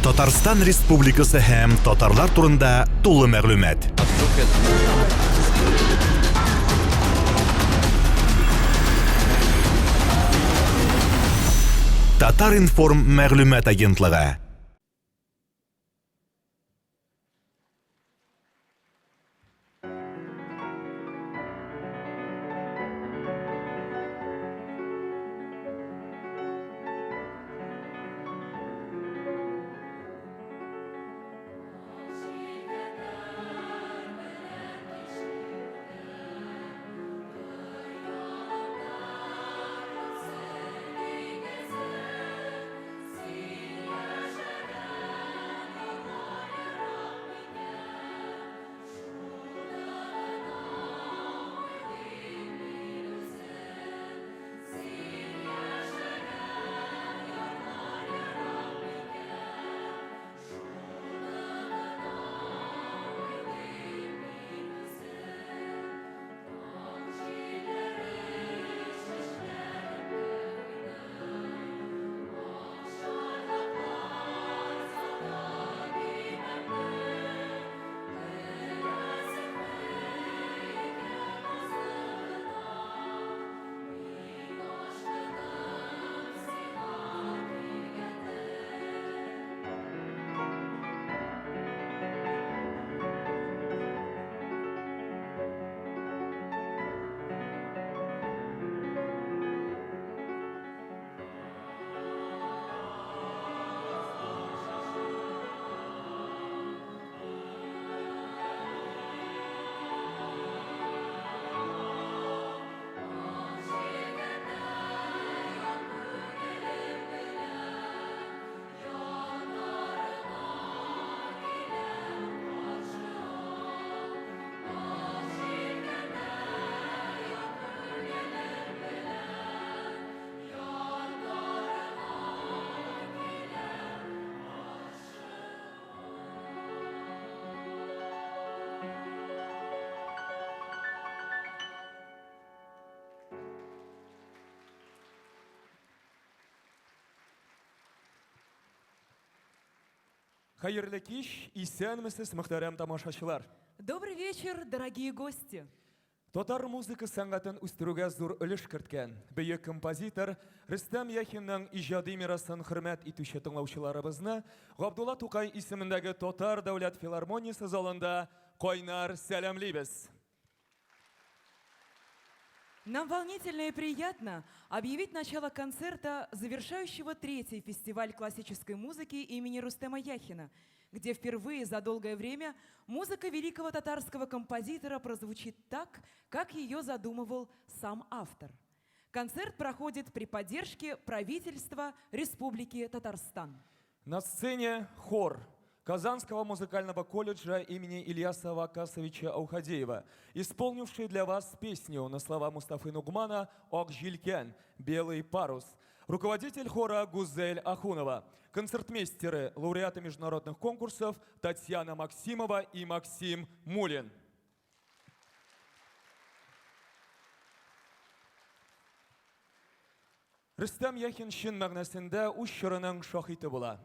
Татарстан Республикасы һәм татарлар турында тулы мәгълүмат. Татар-информ мәгълүмат агентлыгы. Хайырлы кич, исәнмесез, мөхтәрәм тамашачылар. Добрый вечер, дорогие гости. Татар музыка сәнгатен үстерүгә зур өлеш керткән бөек композитор Рөстәм Яхинның иҗади мирасын хөрмәт итүче тыңлаучыларыбызны Габдулла Тукай исемендәге Татар дәүләт филармониясе залында кайнар сәламлибез. Нам волнительно и приятно объявить начало концерта, завершающего третий фестиваль классической музыки имени Рустема Яхина, где впервые за долгое время музыка великого татарского композитора прозвучит так, как ее задумывал сам автор. Концерт проходит при поддержке правительства Республики Татарстан. На сцене хор Казанского музыкального колледжа имени Ильяса Вакасовича Аухадеева, исполнивший для вас песню на слова Мустафы Нугмана «Ак жилькән» «Белый парус». Руководитель хора Гузель Ахунова, концертмейстеры, лауреаты международных конкурсов Татьяна Максимова и Максим Мулин. Рөстәм Яхин шин мәгънәсендә үз чорының шаһиты була.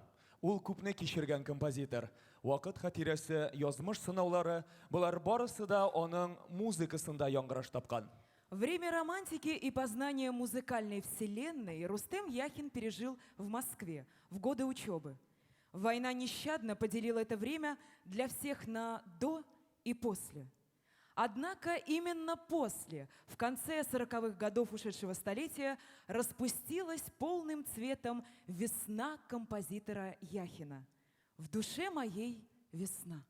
Ул күпне кичергән композитор. Вакыт хатирәсе, язмыш сынаулары, булар барысы да аның музыкасында яңгыраш тапкан. Время романтики и познания музыкальной вселенной Рустем Яхин пережил в Москве в годы учебы. Война нещадно поделила это время для всех на «до» и «после». Однако именно после, в конце 40-х годов ушедшего столетия, распустилась полным цветом весна композитора Яхина. В душе моей весна.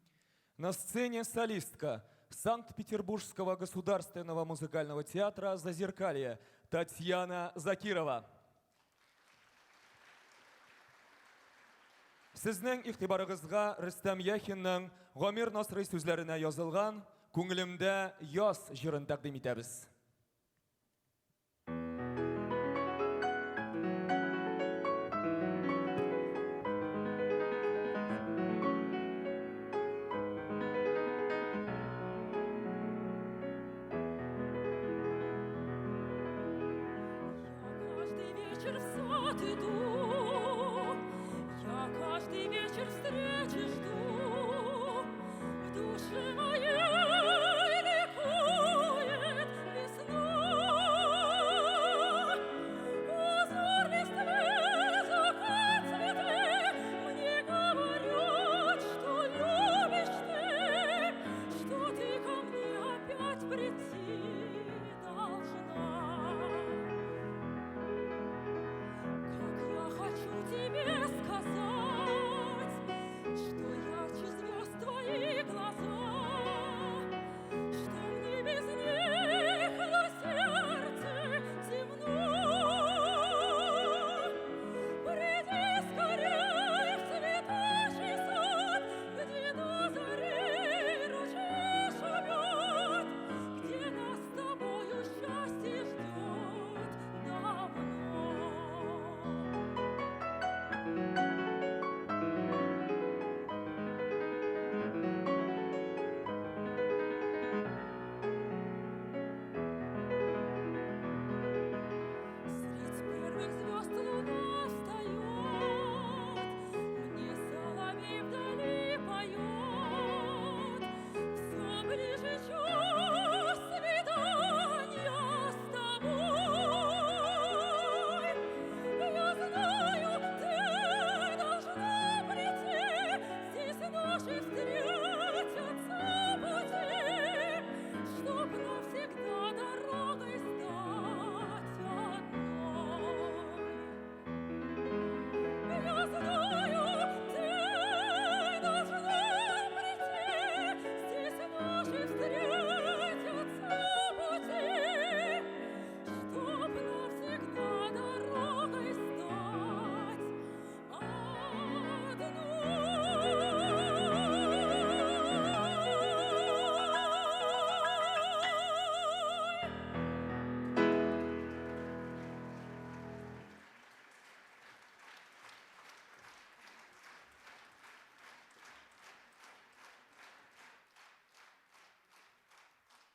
На сцене солистка Санкт-Петербургского государственного музыкального театра «Зазеркалье» Татьяна Закирова. Сезнең игътибарыгызга Рөстәм Яхинның Гамир Насрый сүзләренә язылган «Күңелемдә яз» җырын тәкъдим итәбез. вечер в сад иду, я каждый вечер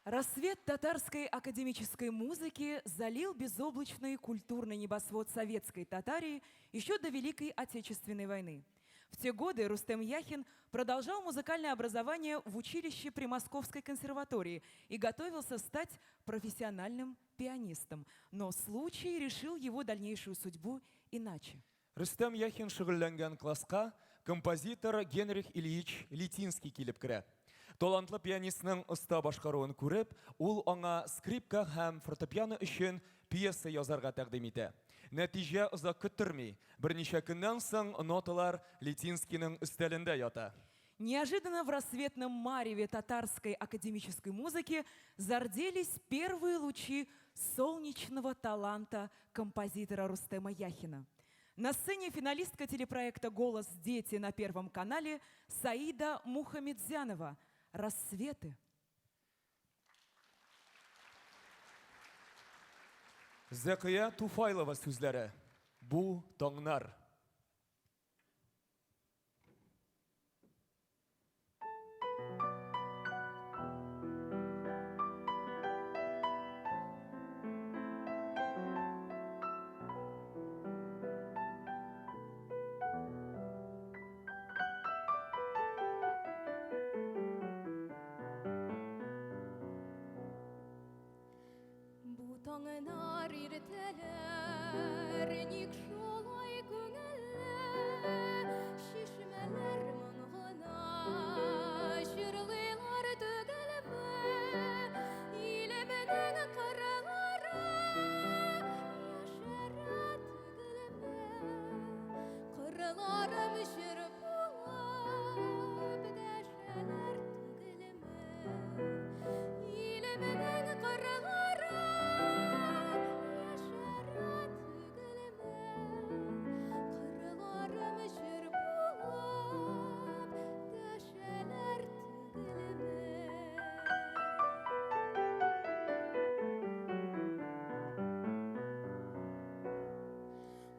Рассвет татарской академической музыки залил безоблачный культурный небосвод советской Татарии еще до Великой Отечественной войны. В те годы Рустем Яхин продолжал музыкальное образование в училище при Московской консерватории и готовился стать профессиональным пианистом. Но случай решил его дальнейшую судьбу иначе. Рустем Яхин шөгыльләнгән класска композитор Генрих Ильич Литинский килеп керә. Талантлы пианистның оста башкаруын күреп, ул аңа скрипка һәм фортепиано өчен пьеса язарга тәкъдим итә. Нәтиҗә озак көттерми, берничә көннән соң ноталар Литинскийның өстәлендә ята. Неожиданно в рассветном мареве татарской академической музыки зарделись первые лучи солнечного таланта композитора Рустема Яхина. На сцене финалистка телепроекта «Голос дети» на Первом канале Саида Мухамедзянова. «Рассветы». Зәкия Туфайлова сүзләре. Бу таңнар. Таңнар иртәләр, ник шулай күңелле, шишмәләр моңгына җырлыйлар түгелме, илемнең кырылары яшәрә түгелме, кырыларым җыр булып дәшәләр түгелме, илемнең кырылары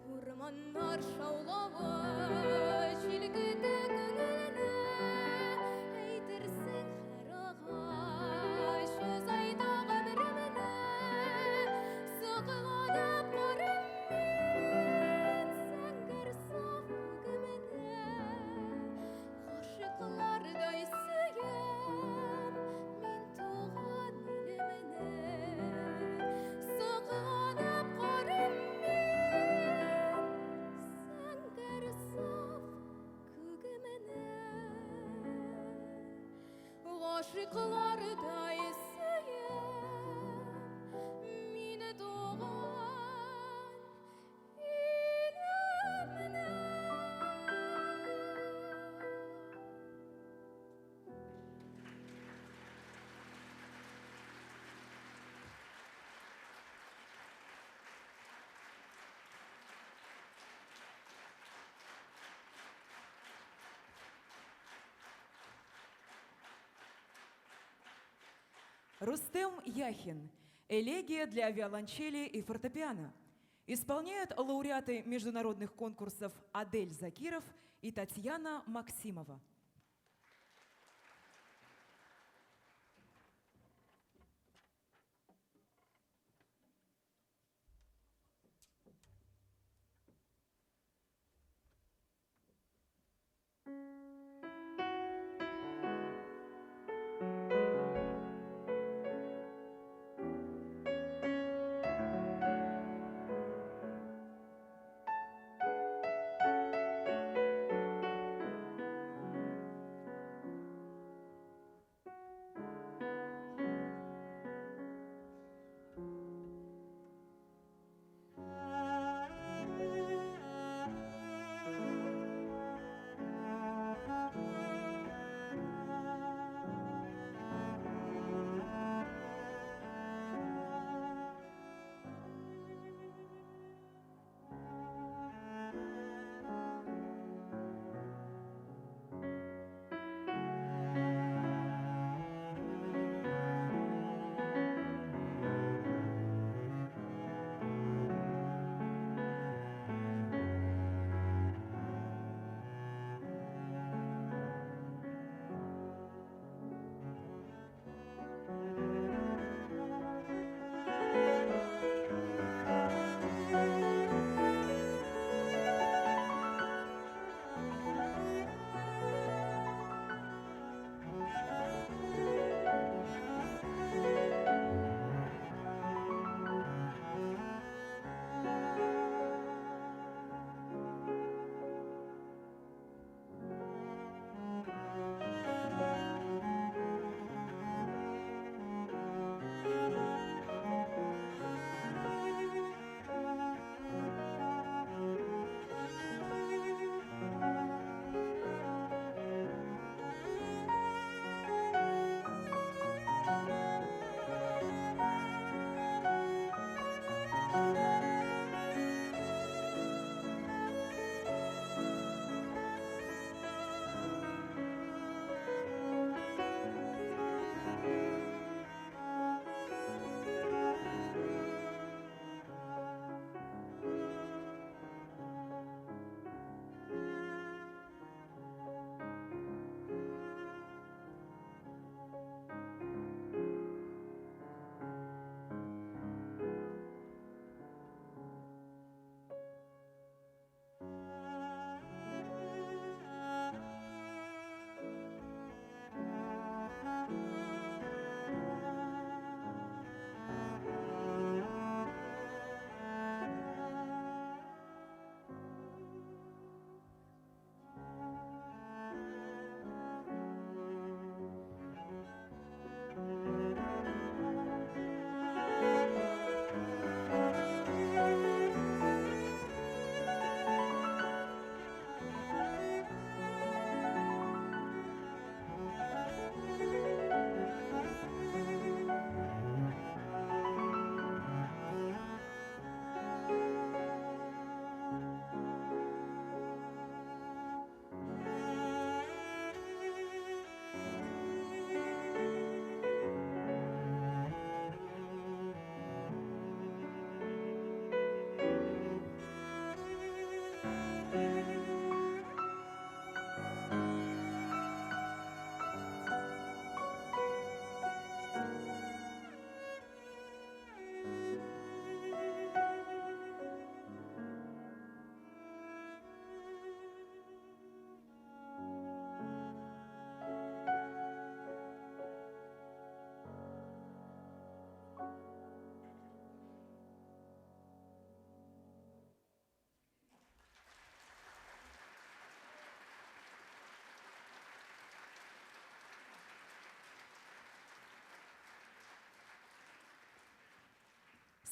Урманнар шаулавы, җилгеде күңелне, әйтерсең һәр агач үз айда гомремне, сакланып карыйм мин сәнгәр саф күгемне, гашыйклардай сөям мин туган илемне, сакланып карыйм Гашыклардай сөям мине туган илемне. Рустем Яхин. Элегия для виолончели и фортепиано. Исполняют лауреаты международных конкурсов Адель Закиров и Татьяна Максимова.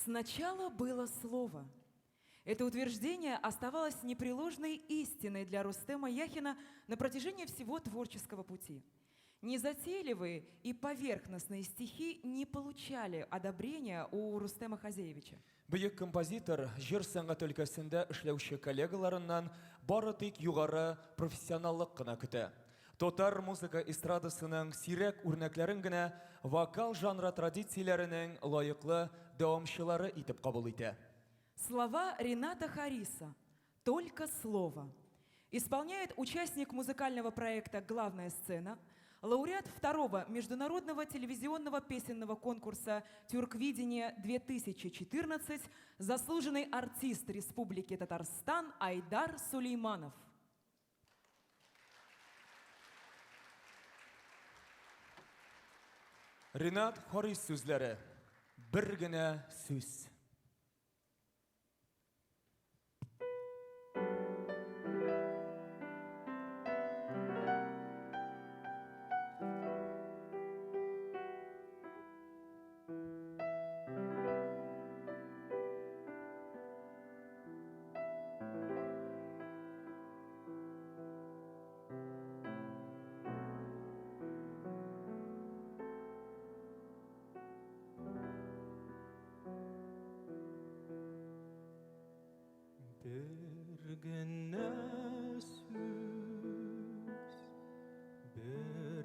Сначала было слово. Это утверждение оставалось непреложной истиной для Рустема Яхина на протяжении всего творческого пути. Незатейливые и поверхностные стихи не получали одобрения у Рустема Хазеевича. Бөек композитор жер сәнгать өлкәсендә эшләүче коллегаларыннан бары тик югары профессионаллык кына көтә. Татар музыка эстрадасының сирәк үрнәкләрен генә вокал жанры традицияләренең лаеклы дәвамчылары итеп кабул итә. Слова Рената Хариса «Только слово» исполняет участник музыкального проекта «Главная сцена», лауреат второго международного телевизионного песенного конкурса «Тюрквидение-2014», заслуженный артист Республики Татарстан Айдар Сулейманов. Ринат Харис сүзләре. Бер генә сүз.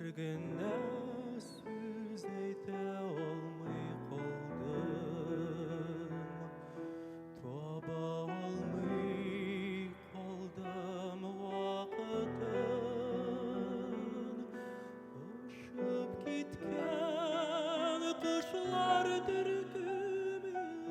Bir gene söz әйтә алмый калдым, таба алмый калдым вакытын. Ошып киткән кошлар төркеменә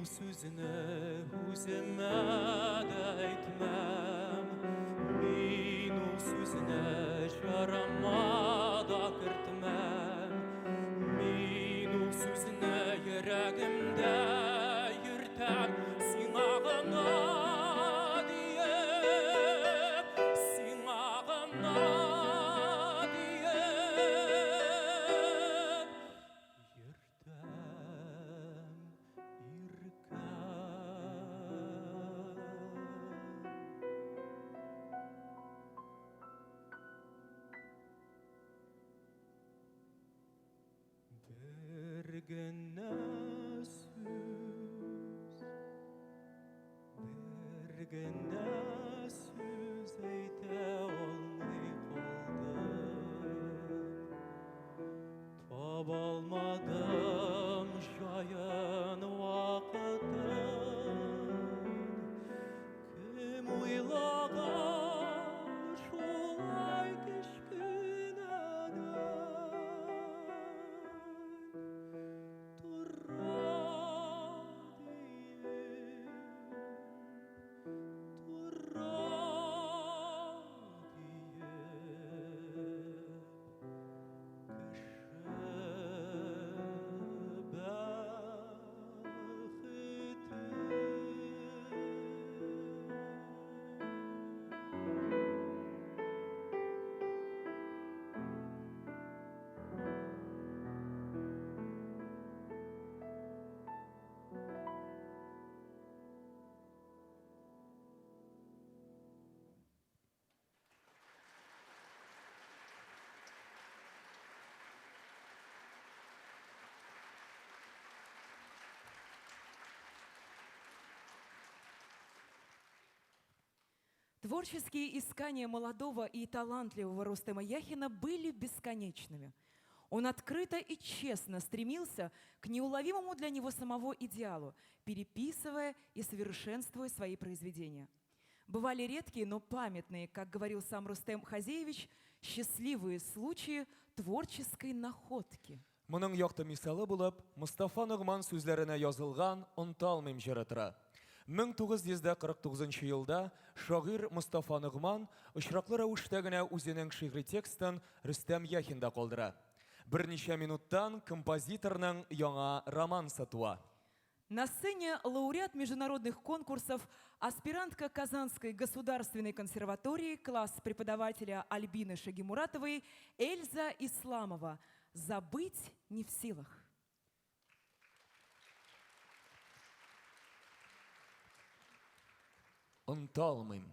Сүзне үземә дә әйтмәм, мин ул сүзне җырыма да кертмәм, мин ул сүзне йөрәгемдә йөртәм, сиңа гына диеп, сиңа гына диеп йөртәм. Bir gene söz әйтә алмый калдым, таба алмадым җаен вакытын. Кем уйлаган шулай кечкенәдән Творческие искания молодого и талантливого Рустема Яхина были бесконечными. Он открыто и честно стремился к неуловимому для него самого идеалу, переписывая и совершенствуя свои произведения. Бывали редкие, но памятные, как говорил сам Рустем Хазеевич, счастливые случаи творческой находки. Моның якты мисалы булып, Мустафа Нугман сүзләренә язылган «Онталмыйм» җыры тора. 1949 елда шагыйрь Мустафа Нугман очраклы рәвештә генә үзенең шигъри текстын Рөстәм Яхинда калдыра. Берничә минуттан композиторның яңа романсы туа. На сцене лауреат международных конкурсов, аспирантка Казанской государственной консерватории, класс преподавателя Альбины Шагимуратовой Эльза Исламова. «Забыть не в силах». «Онталмыйм».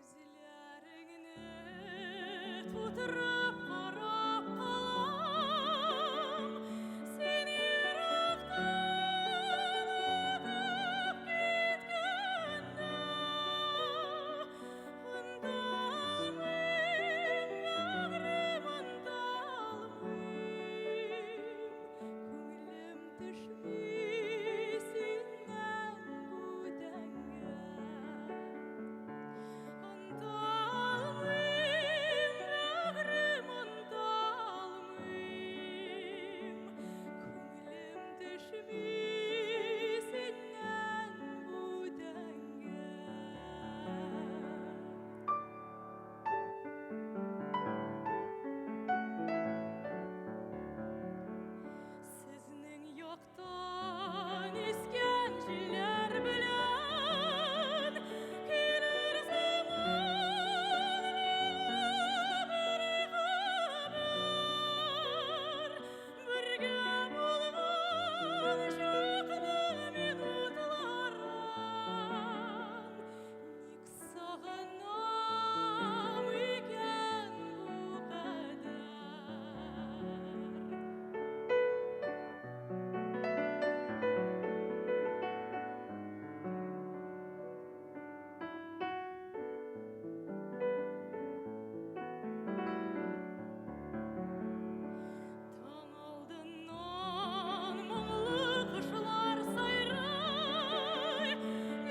Күзләреңне тутырып карап калам, син ерактан үтеп киткәндә, онталмыйм, бәгърем, онталмыйм, күңелем төшми синнән бүтәнгә. Онталмыйм, бәгърем, онталмыйм, күңелем төшми синнән бүтәнгә. Сезнең яктан искән җилләр белән килер заман бер хәбәр. Бергә булган чакны минутлардан ник сагынам икән бу кадәр. Таң алдыннан моңлы кошлар сайрый,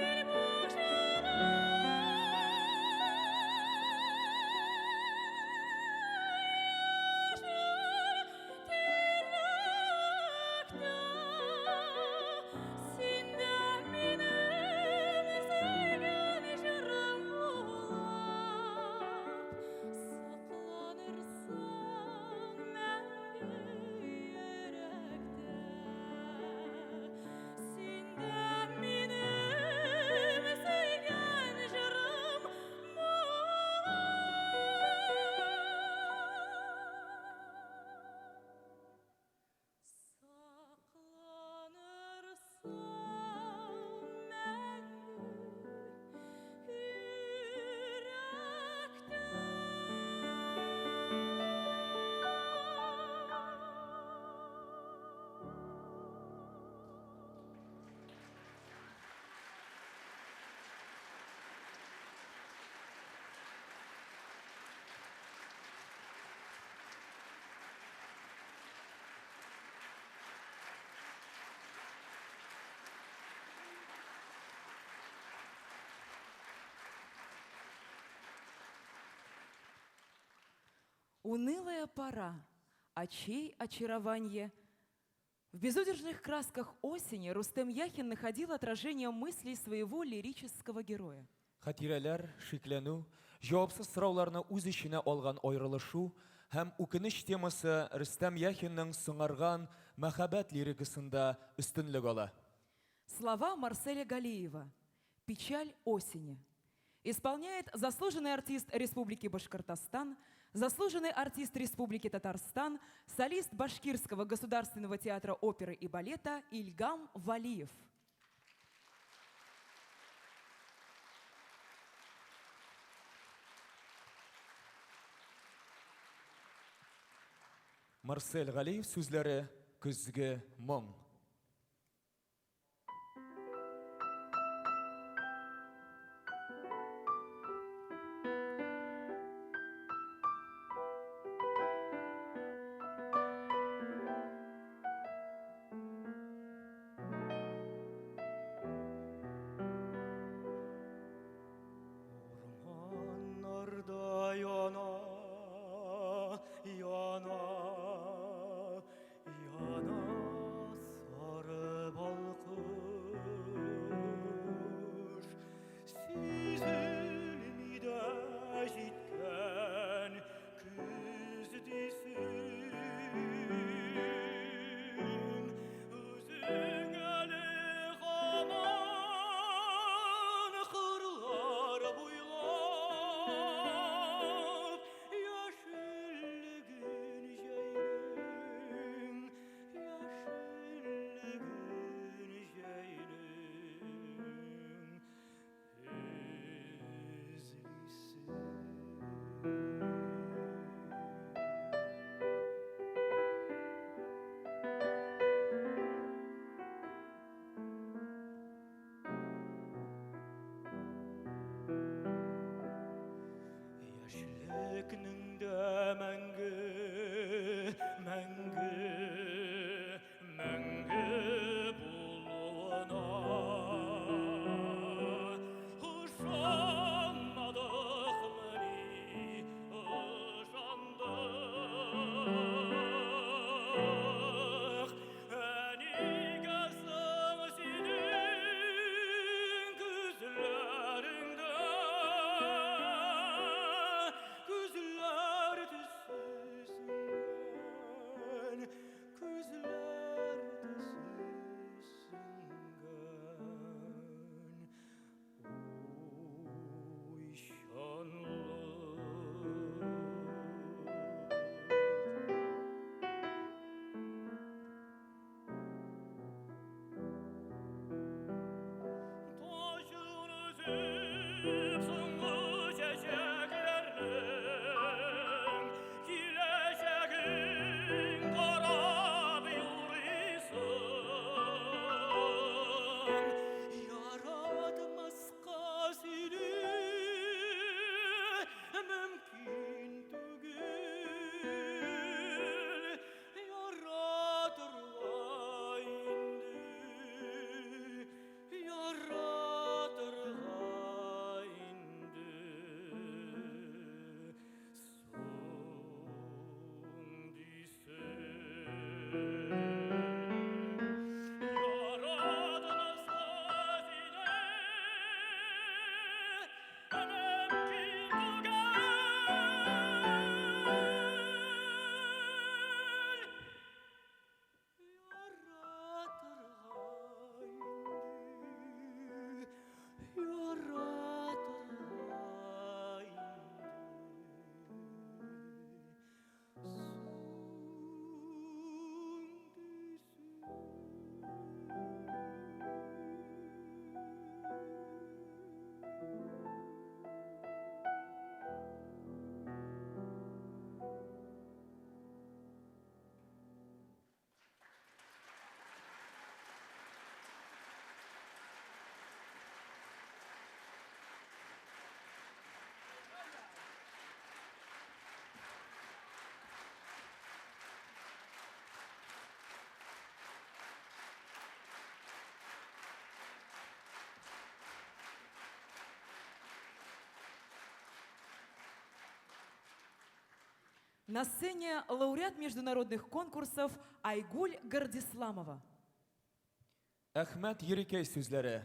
ил башына яшел тирәктә. Син дә минем сөйгән җырым булып, сакланырсың мәңге йөрәктә. Син дә минем сөйгән җырым сакланырсың мәңге Унылая пора, очей очарование. В безудержных красках осени Рустем Яхин находил отражение мыслей своего лирического героя. Хатирәләр, шикләнү, җавапсыз сорауларны үз иченә алган аерылышу һәм үкенеч темасы Рөстәм Яхинның сыңарган мәхәббәт лирикасында өстенлек ала. Слова Марселя Галиева. «Печаль осени». Исполняет заслуженный артист Республики Башкортостан, заслуженный артист Республики Татарстан, солист Башкирского государственного театра оперы и балета Ильгам Валиев. Марсель Галиев сүзләре «Көзге моң». Ormanlarda yana, yana, yana sarı balkış. Süzülmüde jitken küz disin. Özüngeli haman kırlar buylap, yaşıllıgın jeynün, yaşıllıgın jeynün, Яшьлекнеңдә мәңге, мәңге, мәңге булуына ышанмадыкмыни, ышандык. Нигә соң синең күзләреңдә күзләр төссезсенгән, күзләр төссезсенгән. Уй шанлы. Taşın üzüp soңгы чәчәкләрнең киләчәген карап юрыйсың. Яратмаска сине мөмкин түгел, яратырга инде, яратырга инде. Соң дисең, яратмаска сине мөмкин На сцене лауреат международных конкурсов Айгуль Гардисламова. Әхмәт Ерекәй сүзләре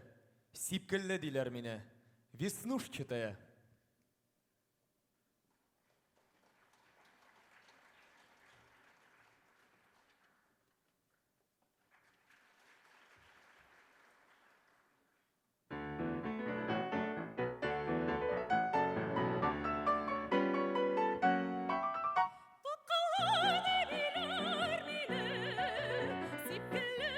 «Сипкелле» диләр мине, «Веснушчатая». Сипкелле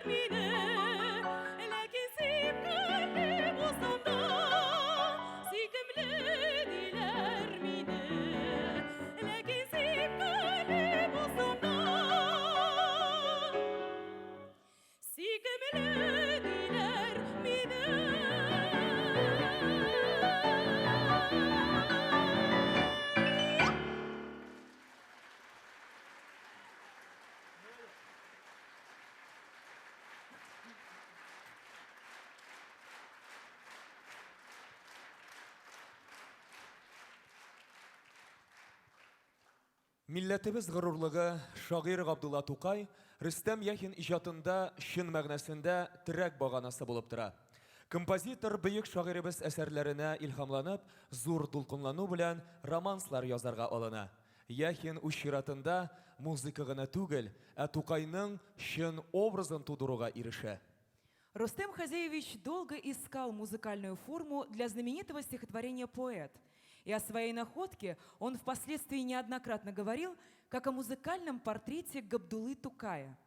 mine Lakin sevgili bozanda Sikimlediler mine Lakin sevgili bozanda Sikimlediler mine Милләтебез горурлыгы шагыйрь Габдулла Тукай Рөстәм Яхин иҗатында чын мәгънәсендә терәк баганасы булып тора. Композитор бөек шагыйребез әсәрләренә илһамланып, зур дулкынлану белән романслар язарга алына. Яхин үз чиратында музыка гына түгел, ә Тукайның чын образын тудыруга ирешә. Рустем Хазеевич долго искал музыкальную форму для знаменитого стихотворения «Поэт». И о своей находке он впоследствии неоднократно говорил, как о музыкальном портрете Габдуллы Тукая.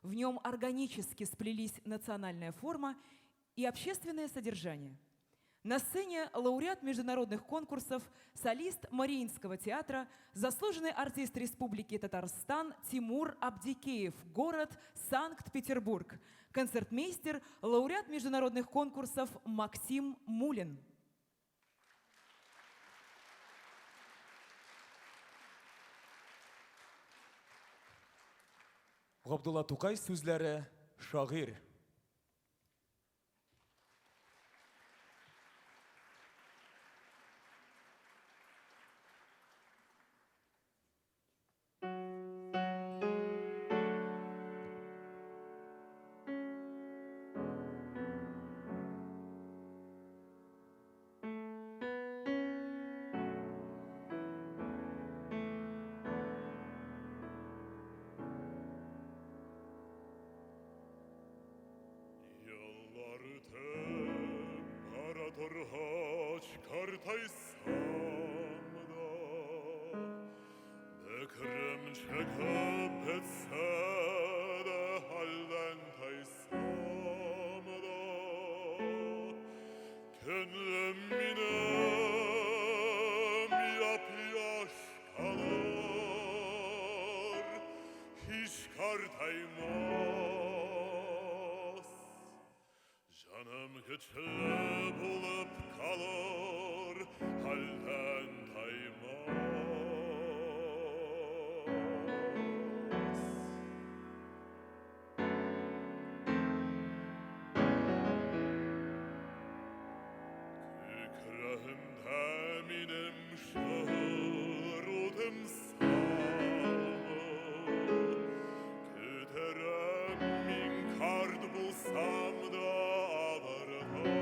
В нем органически сплелись национальная форма и общественное содержание. На сцене лауреат международных конкурсов, солист Мариинского театра, заслуженный артист Республики Татарстан Тимур Абдикеев, город Санкт-Петербург, концертмейстер, лауреат международных конкурсов Максим Мулин. Габдулла Тукай сүзләре шагыйрь. Yıllar ötüp bana torhaç kartaysam da Bekrem çekip etse de halden taysam da Gönlüm minem yapyaş kalır Hiç kartaymaz Canım güçlü bulup kalır halden taymaz Kükrehimde minim şahırudum samı Küterem min kard bulsam da ağırdanı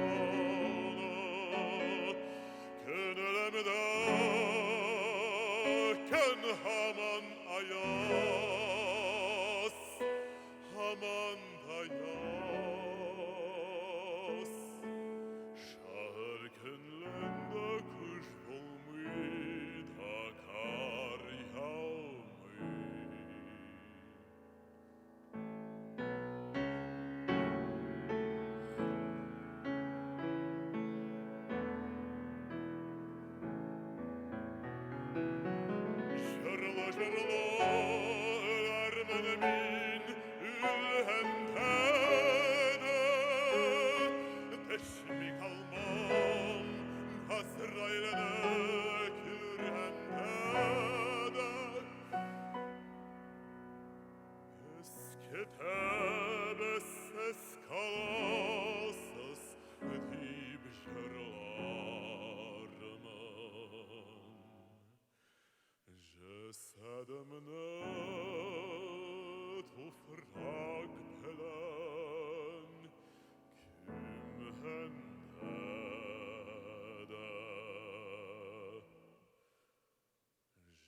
Könülemde kön haman ayas Haman da yas Şahır könlünde kış bulmuy da kar yağmuy Jırlı jırlı ölermenin ülhentene Teşmik almam hasraylene kürhentene Eskete ses kalasız edip jırlarımın Cesedimne tufrak pelen kümhendede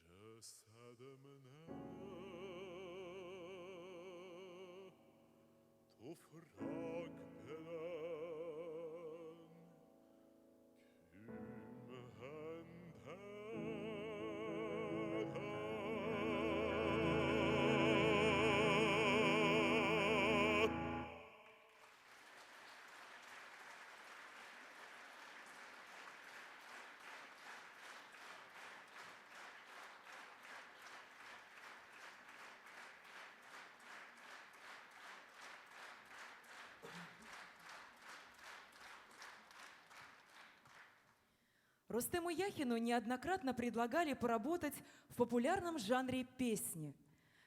Cesedimne tufrak pelen kümhendede Рустему Яхину неоднократно предлагали поработать в популярном жанре песни.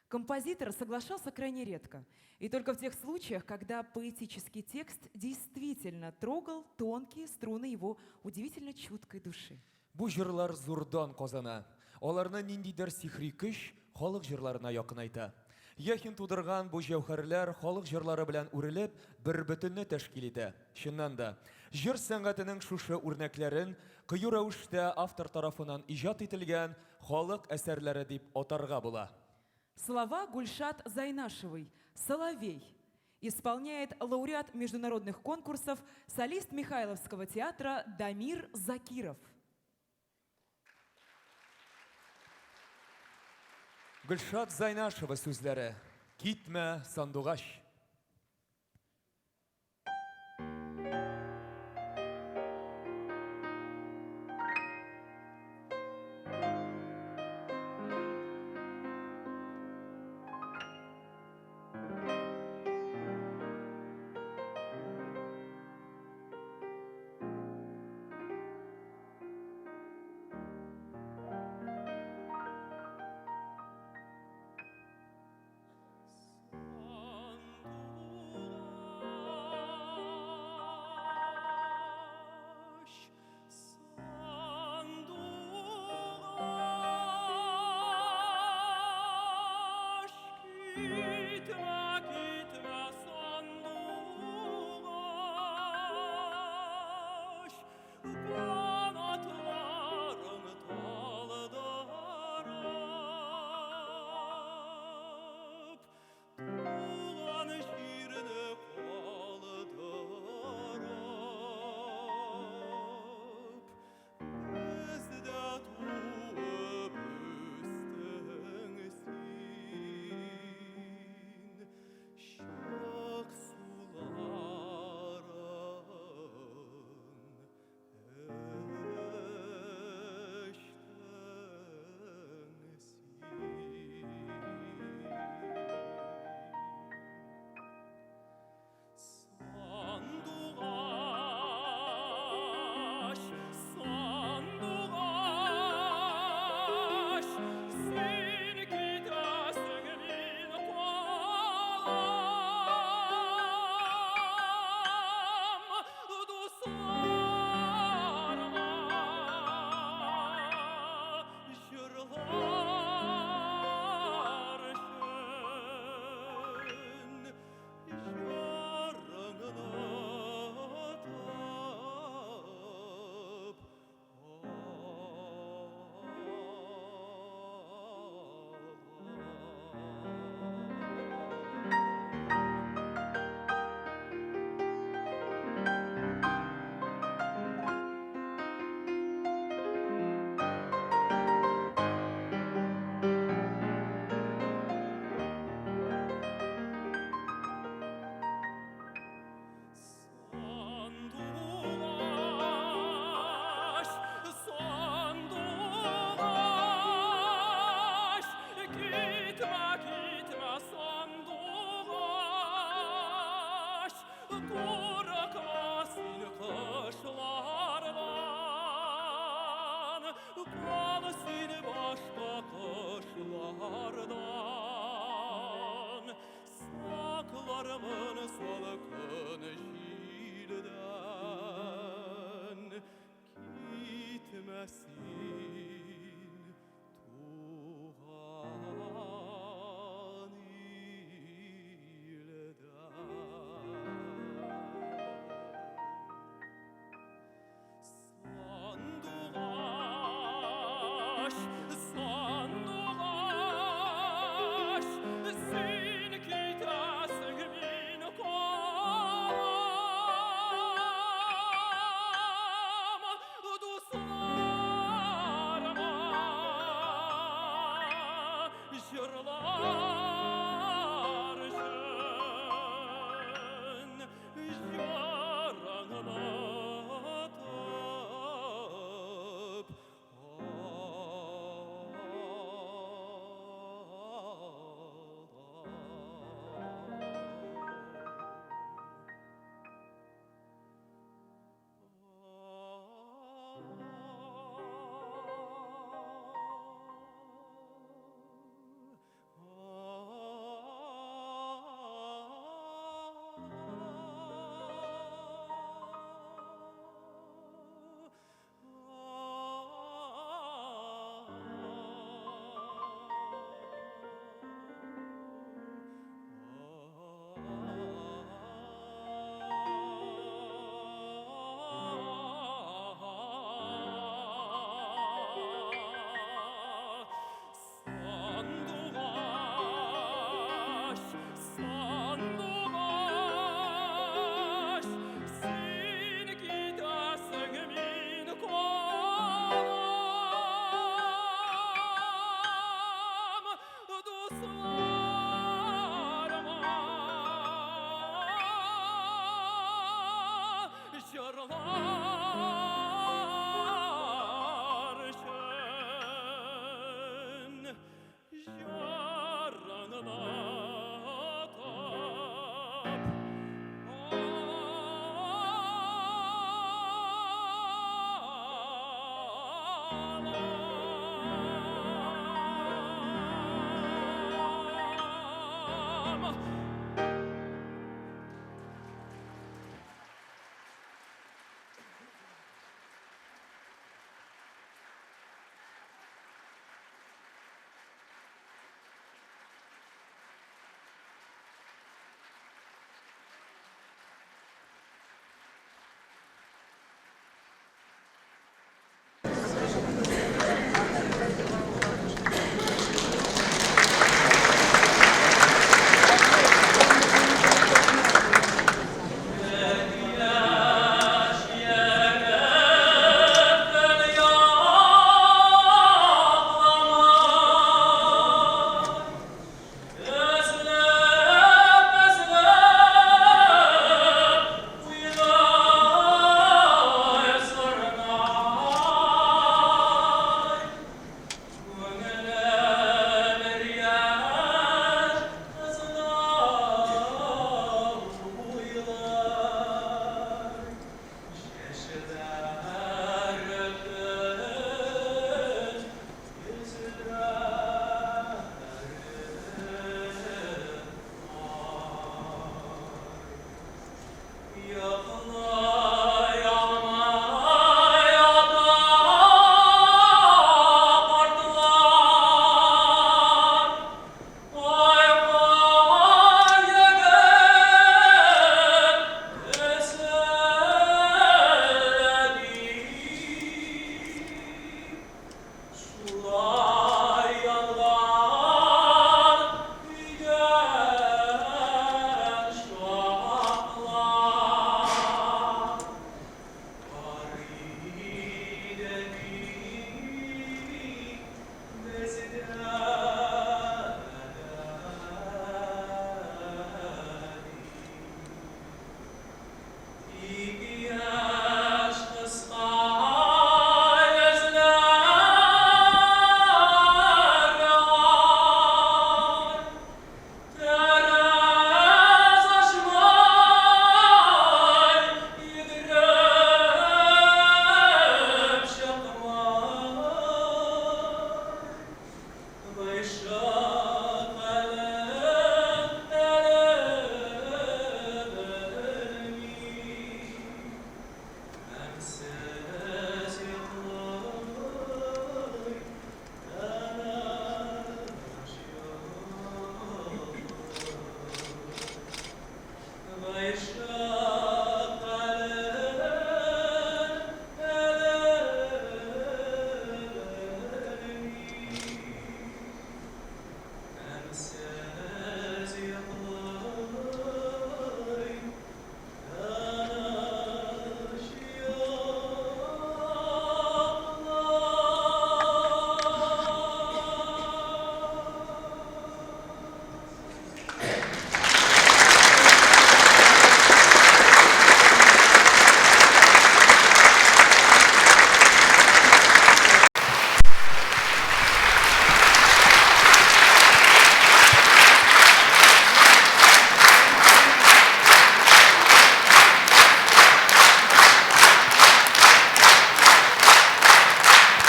Композитор соглашался крайне редко, и только в тех случаях, когда поэтический текст действительно трогал тонкие струны его удивительно чуткой души. Бу җырлар зурдан казана. Аларны ниндидер сихри көч халык җырларына якынайта. Яхин тудырган бу җәүһәрләр халык җырлары белән үрелеп, бер бөтенне тәшкил итә. Чыннан да, җыр сәнгатенең шушы үрнәкләрен кыю рәвештә автор тарафыннан иҗат ителгән халык әсәрләре дип атарга була. Слова Гульшат Зайнашевой «Соловей» исполняет лауреат международных конкурсов, солист Михайловского театра Дамир Закиров. Гөлшат Зайнашева сүзләре. Китмә, сандугач.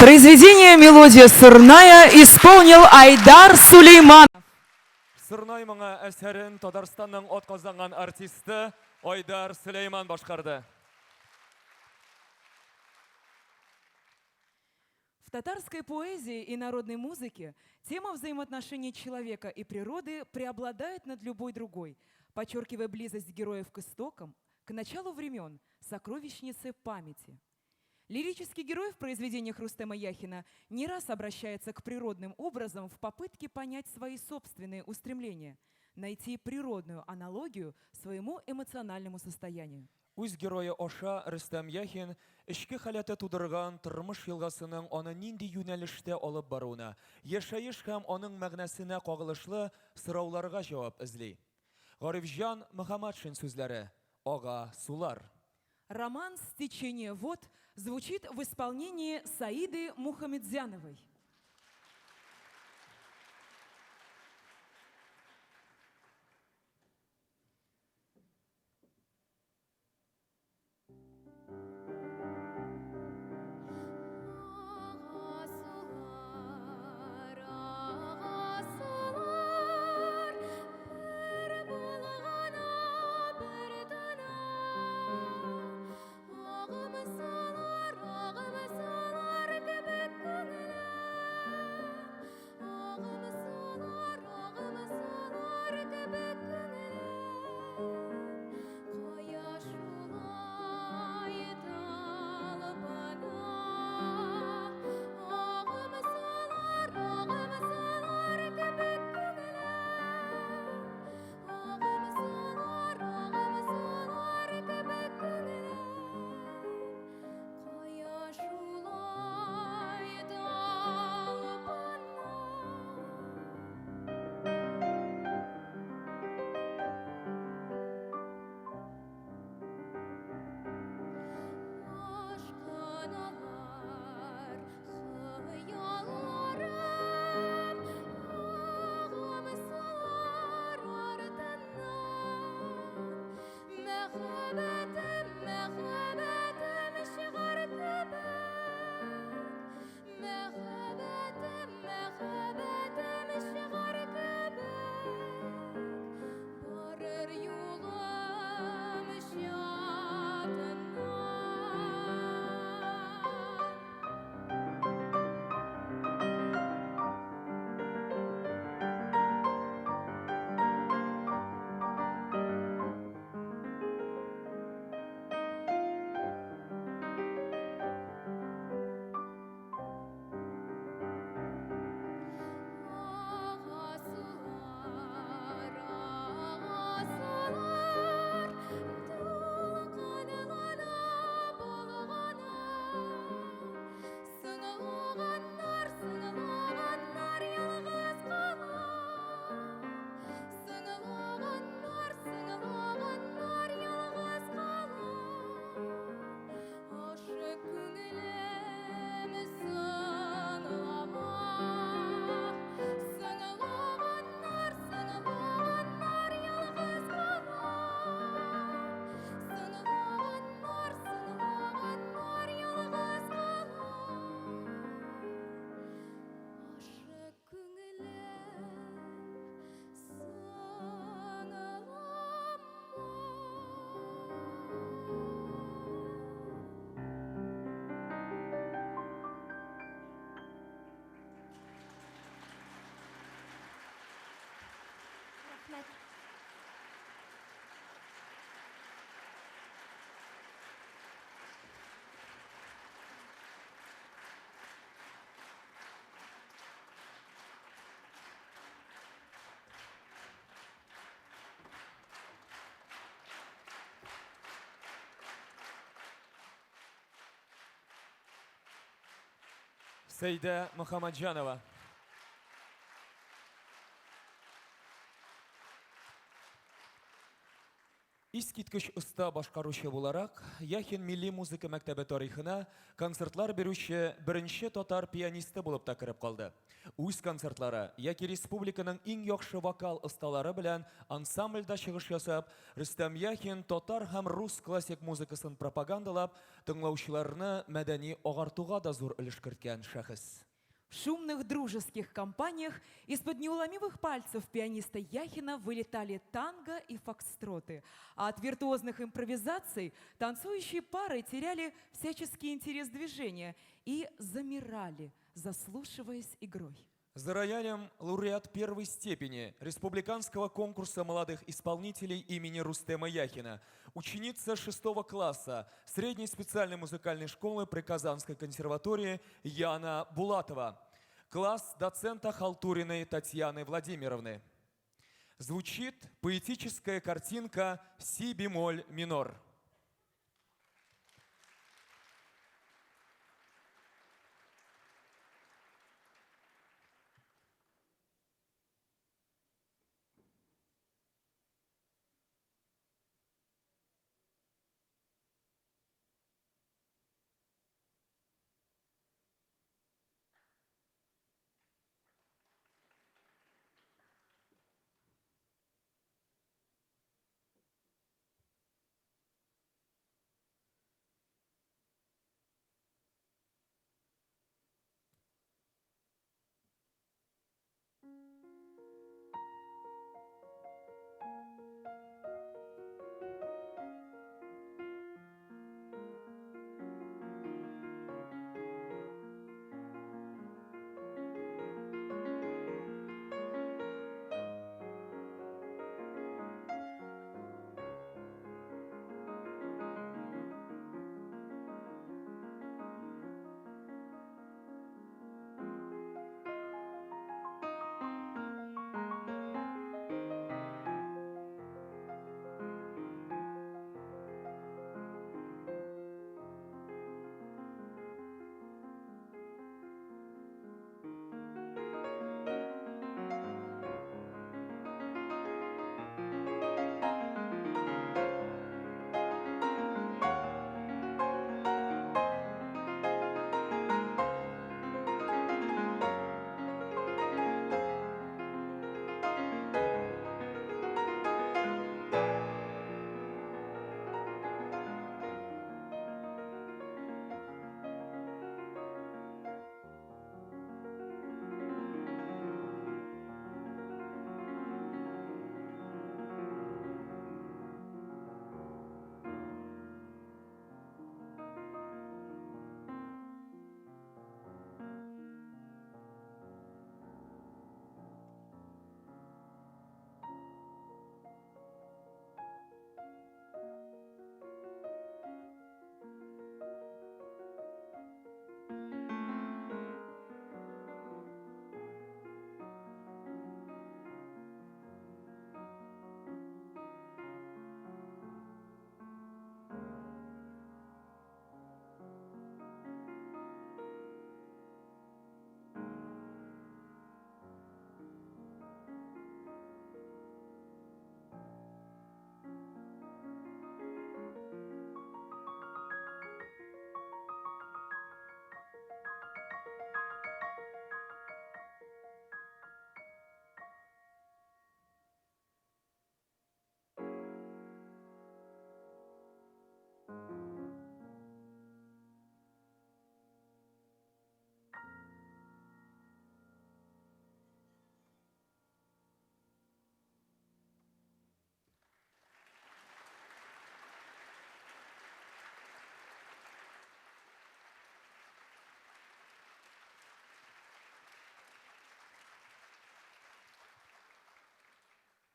Произведение «Мелодия сырная» исполнил Айдар Сулейман. Сырнай моңа әсәрен Татарстанның атказанган артисты Айдар Сулейман башкарды. В татарской поэзии и народной музыке тема взаимоотношений человека и природы преобладает над любой другой, подчеркивая близость героев к истокам, к началу времен, сокровищнице памяти. Лирический герой в произведениях Рустема Яхина не раз обращается к природным образам в попытке понять свои собственные устремления, найти природную аналогию своему эмоциональному состоянию. Үз герое Оша Рустем Яхин эчке халаты тудырган тормыш елгасының аны нинди юнәлештә алып баруына, яшәеш һәм аның мәгънәсенә кагылышлы сорауларга җавап эзли. Гарифҗан Мөхәммәтшин сүзләре: Ага сулар. Романс «Течение вод» звучит в исполнении Саиды Мухамедзяновой. Ағасылар, ағасылар, бір болғаны бір дана. Ағымсалар, ағымсалар кебек көңілім. Ағымсалар, ағымсалар кебек көңілім. Қая шулай талпына. Ағымсалар, ағымсалар кебек көңілім. Ағымсалар, ағымсалар кебек көңілім. Қая шулай талпына. Ашқаналар, хыялларым, ағымсалар артынан. Мәхәббәтем, мәхәббәтем шығар кебек. Мәхәббәтем, мәхәббәтем шығар кебек. Барыр юлым шатыннан. Ағасылар, ағасылар, толқынлана болғаны. Сыңғылағаннар, сыңғылағаннар ялғыз қалып. Сыңғылағаннар, сыңғылағаннар ялғыз қалып. Ашық көңілем сыңлама. Сыңғылағаннар, сыңғылағанар ялғыз қалып. Сыңғылағаннар, сыңғылағанар ялғыз қалып. Ашық көңілем сыңлама. Рахмет. Саида Мухамаджанова. Искиткеч оста башкаручы буларак, Яхин милли музыка мәктәбе тарихына концертлар берүче беренче татар пианисты булып та кирип калды. Үз концертлары яки республиканың иң яхшы вокал осталары белән ансамбльдә чыгыш ясап, Рөстәм Яхин татар һәм рус классик музыкасын пропагандалап, тыңлаучыларны мәдәни агартуга да зур өлеш керткән шәхес. В шумных дружеских компаниях из-под неуломимых пальцев пианиста Яхина вылетали танго и фокстроты, а от виртуозных импровизаций танцующие пары теряли всяческий интерес движения и замирали, заслушиваясь игрой. За роялем лауреат первой степени республиканского конкурса молодых исполнителей имени Рустема Яхина, ученица 6 класса средней специальной музыкальной школы при Казанской консерватории Яна Булатова, класс доцента Халтуриной Татьяны Владимировны. Звучит поэтическая картинка «Си-бемоль минор».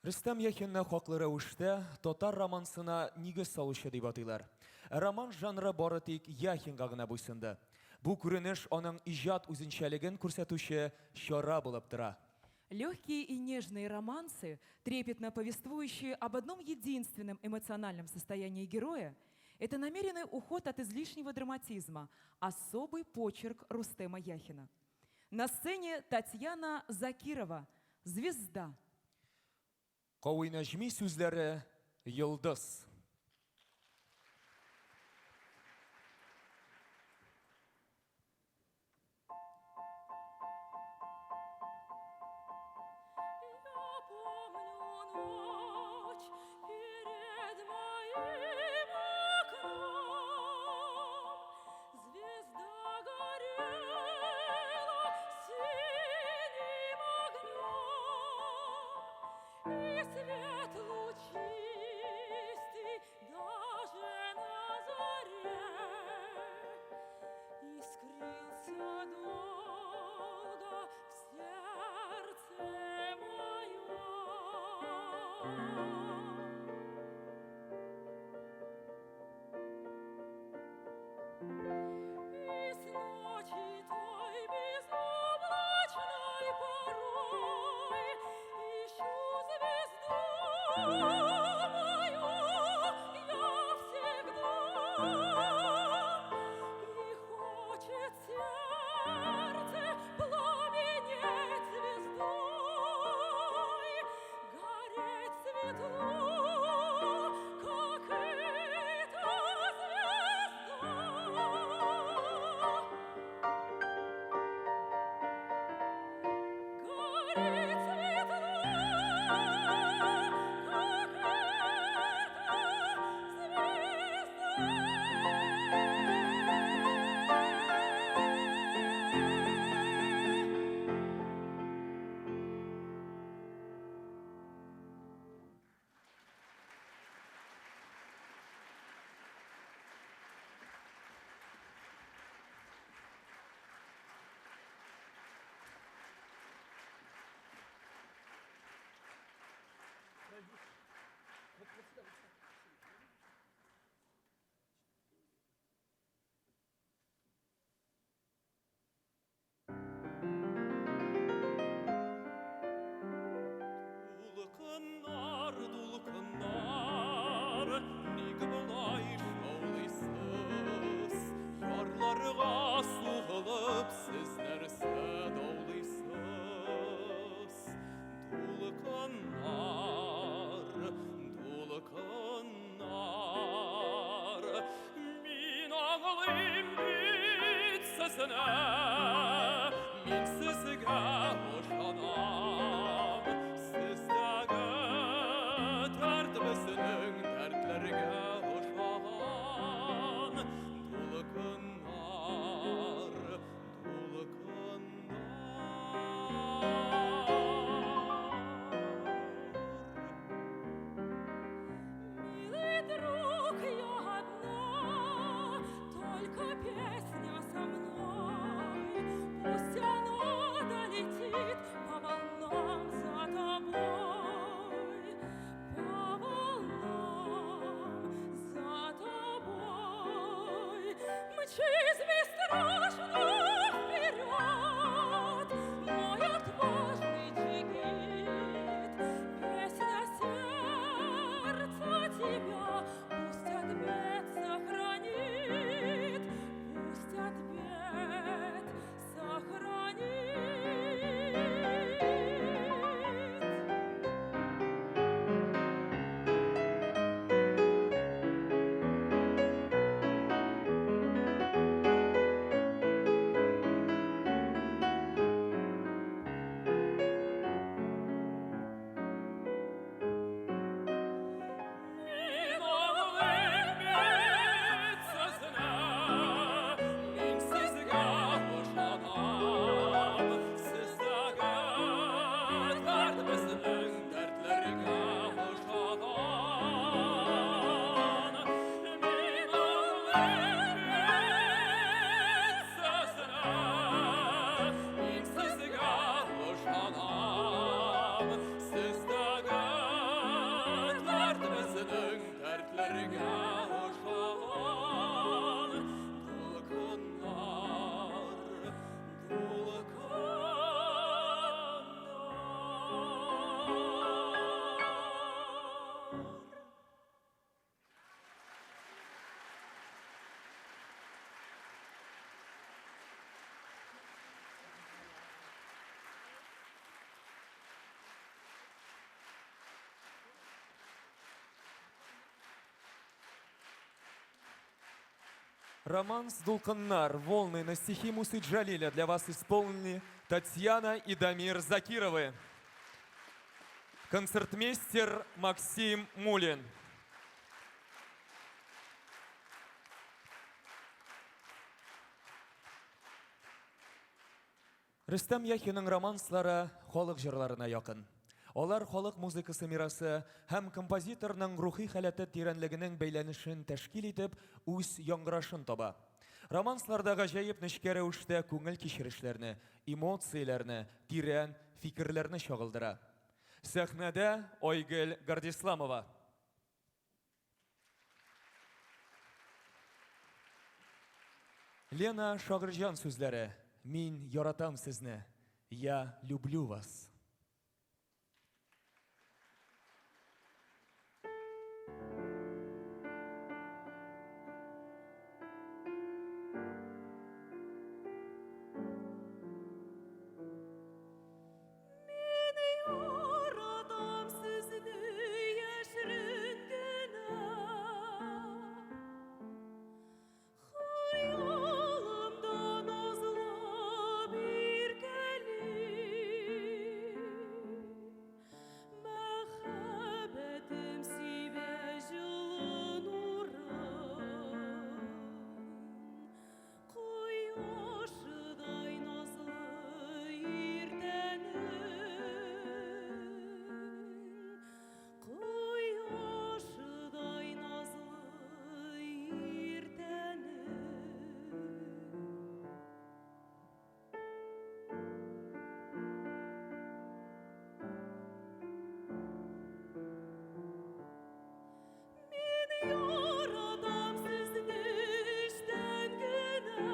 Рөстәм Яхинны хаклы рәвештә татар романсына нигез салучы дип атыйлар. Роман жанры бары тик Яхинга гына буйсынды. Бу күренеш аның иҗат үзенчәлеген күрсәтүче чара булып тора. Легкие и нежные романсы, трепетно повествующие об одном единственном эмоциональном состоянии героя, это намеренный уход от излишнего драматизма, особый почерк Рустема Яхина. На сцене Татьяна Закирова, звезда. Кавый Нәҗми сүзләре Йылдыз. Я помню ночь перед моим окном. Звезда горела синим огнем, и свет лучистый даже на заре искрился долго в сердце моем. И с ночи той безоблачной порой ищу звезду мою я всегда. И хочет сердце пламенеть звездой, гореть светло, как эта звезда. Гореть светло, Дулкыннар, дулкыннар, ник болай шаулыйсыз? Ярларга сугылып, сез нәрсә даулыйсыз? Дулкыннар, дулкыннар, мин аңлыйм бит сезне, мин сезгә ышанам. Сездәге дәрт безнең дәртләргә охшаган. Дулкыннар, милый друг, я одна, только песня со мной. Пусть она долетит по волнам за тобой, по волнам за тобой. Мчись бесстрашно вперед, мой отважный джигит. Песня сердца тебя пусть от бед сохранит, пусть от бед Sizga Романс «Дулканнар», «Волны» на стихи Мусы Джалиля для вас исполнили Татьяна и Дамир Закировы. Концертмейстер Максим Мулин. Рөстәм Яхинның романслары халык җырларына якын. Алар халык музыкасы мирасы һәм композиторның рухи халәте тирәнлегенең бәйләнешен тәшкил итеп, үз яңгырашын таба. Романсларда гаҗәеп нечкә рәвештә күңел кичерешләрне, эмоцияләрне, тирән фикерләрне чагылдыра. Сәхнәдә Айгөл Гардисламова. Лена Шагырҗан сүзләре. Мин яратам сезне. Я люблю вас. Яратам сезне яшерен генә, хыялымда назлап иркәли, мәхәббәтем сибә җылы нурын, кояшыдай назлы иртәнең, кояшыдай назлы иртәнең. Мин яратам сезне эчтән генә,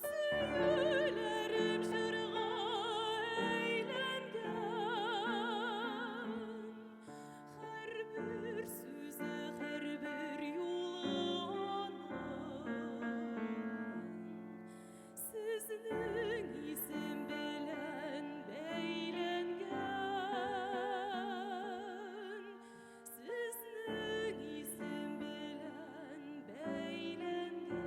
сөюләрем җырга әйләнгән, һәрбер сүзе, һәрбер юлы аның, сезнең исем белән бәйләнгән, сезнең исем белән бәйләнгән.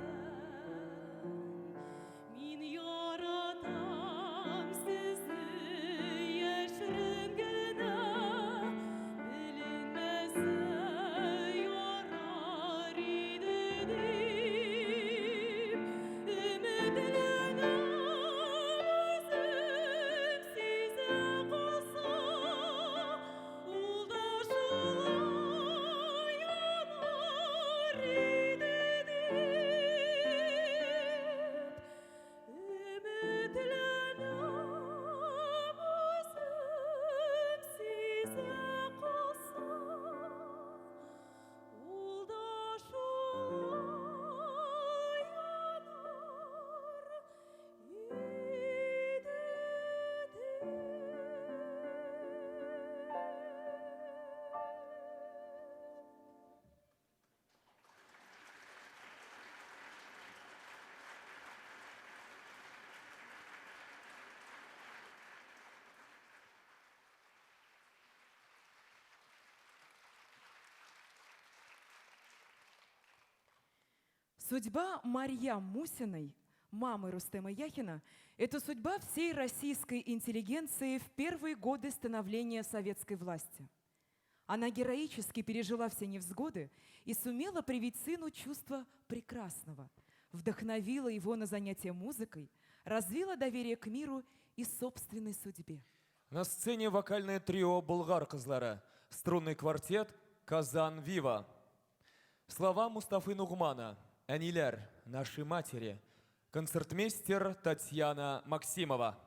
Мин яратам сезне яшерен генә, беленмәсә ярар иде дип өметләнәм, үзем сизә калсам, ул да шулай янар иде дип өметләнәм, үзем сизә калсам, ул да шулай янар иде Судьба Марьям Мусиной, мамы Рустема Яхина, это судьба всей российской интеллигенции в первые годы становления советской власти. Она героически пережила все невзгоды и сумела привить сыну чувство прекрасного, вдохновила его на занятия музыкой, развила доверие к миру и собственной судьбе. На сцене вокальное трио «Болгар кызлары», струнный квартет «Казан Вива». Слова Мустафы Нугмана, «Әниләр, наши матери», концертмейстер Татьяна Максимова. Мин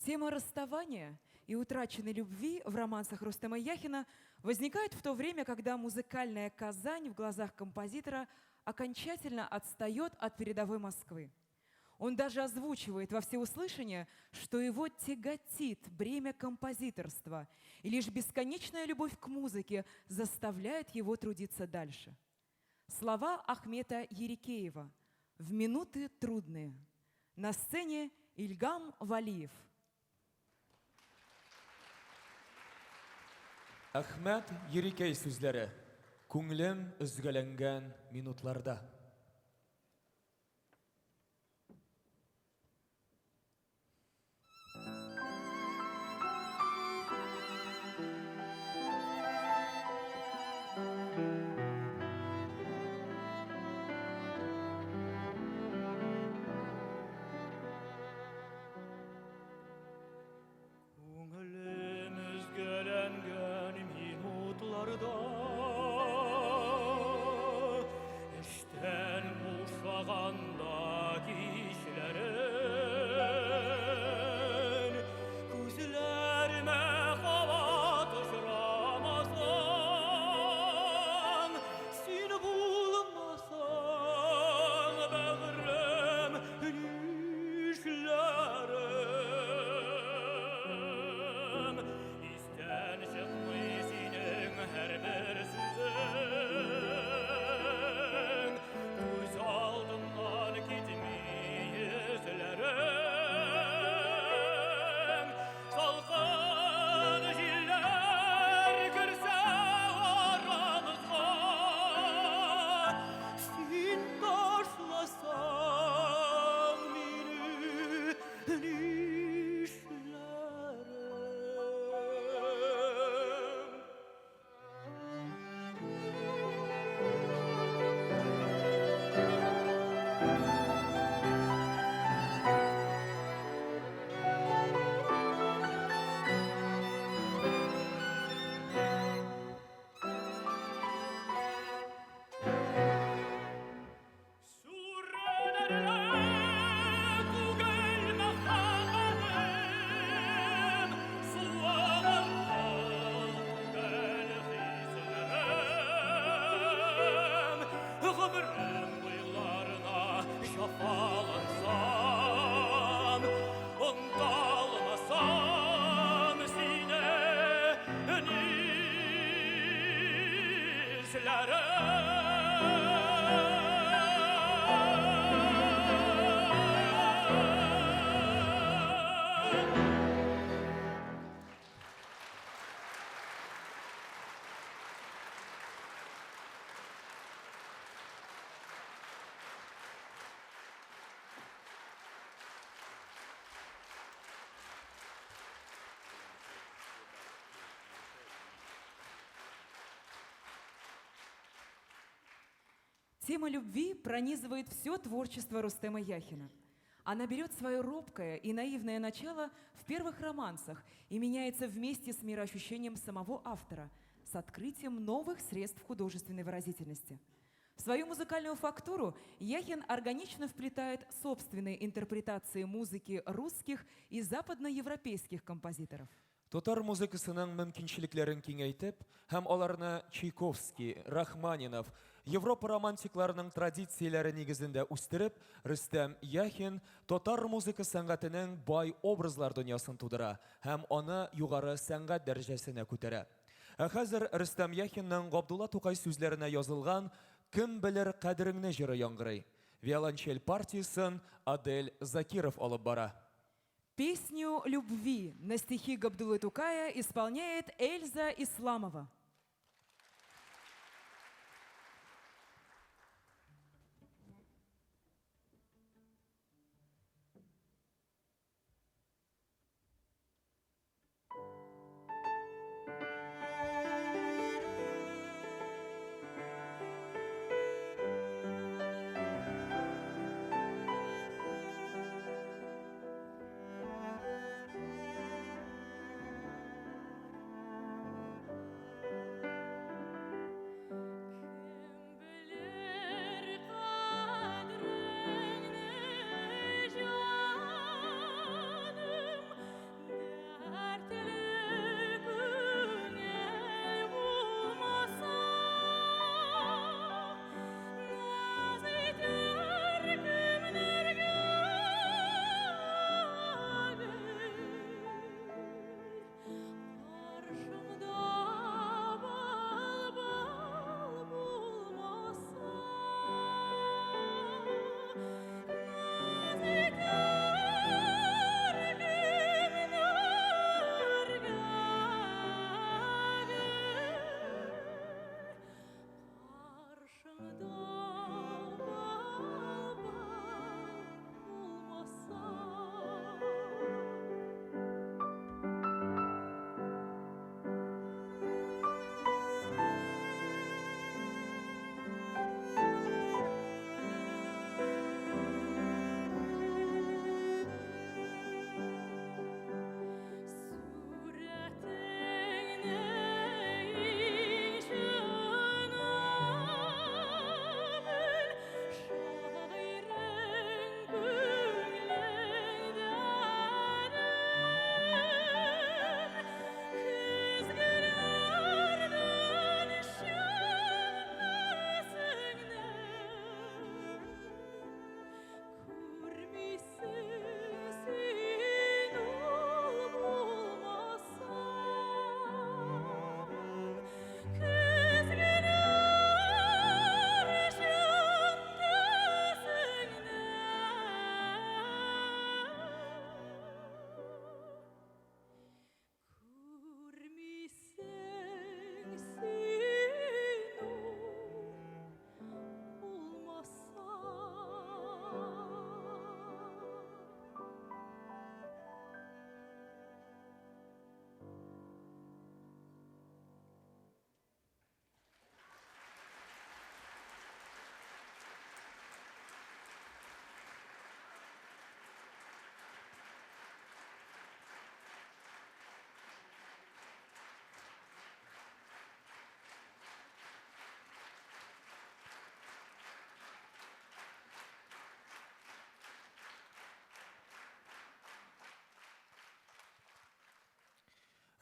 Тема расставания и утраченной любви в романсах Рустема Яхина возникает в то время, когда музыкальная Казань в глазах композитора окончательно отстает от передовой Москвы. Он даже озвучивает во всеуслышание, что его тяготит бремя композиторства, и лишь бесконечная любовь к музыке заставляет его трудиться дальше. Слова Ахмета Ерикеева «В минуты трудные». На сцене Ильгам Валиев. Ахмет Ерикей сүзләре. Күңлем өзгәләнгән минутларда. Күңелем өзгәләнгән минутларда эштән бушаганда кичләрен күзләремә кабат очрамасаң, син булмасаң, бәгърем нишләрем? Истән чыкмый синең һәрбер сүзең, күз алдымнан китми йөзләрең. Салкын җилләр керсә арамызга, син ташласаң мине нишләрем? Сүрелерлек күгел мәхәббәтем, суалып күгел хисләрем. Гомрем буйларына шафалансам, онталмасам сине нишләрем? Тема любви пронизывает все творчество Рустема Яхина. Она берет свое робкое и наивное начало в первых романсах и меняется вместе с мироощущением самого автора, с открытием новых средств художественной выразительности. В свою музыкальную фактуру Яхин органично вплетает собственные интерпретации музыки русских и западноевропейских композиторов. Татар музыкасының мөмкинчелекләрен киңәйтеп, һәм аларны Чайковский, Рахманинов, Европа романтикларының традицияләре нигезендә үстереп, Рөстәм Яхин татар музыка сәнгатенең бай образлар дөньясын тудыра һәм аны югары сәнгать дәрәҗәсенә күтәрә. Хәзер Рөстәм Яхинның Габдулла Тукай сүзләренә язылган «Кем белер кадереңне» җыры яңгырый. Виолончель партиясын Адель Закиров алып бара. Песню любви на стихи Габдуллы Тукая исполняет Эльза Исламова. Thank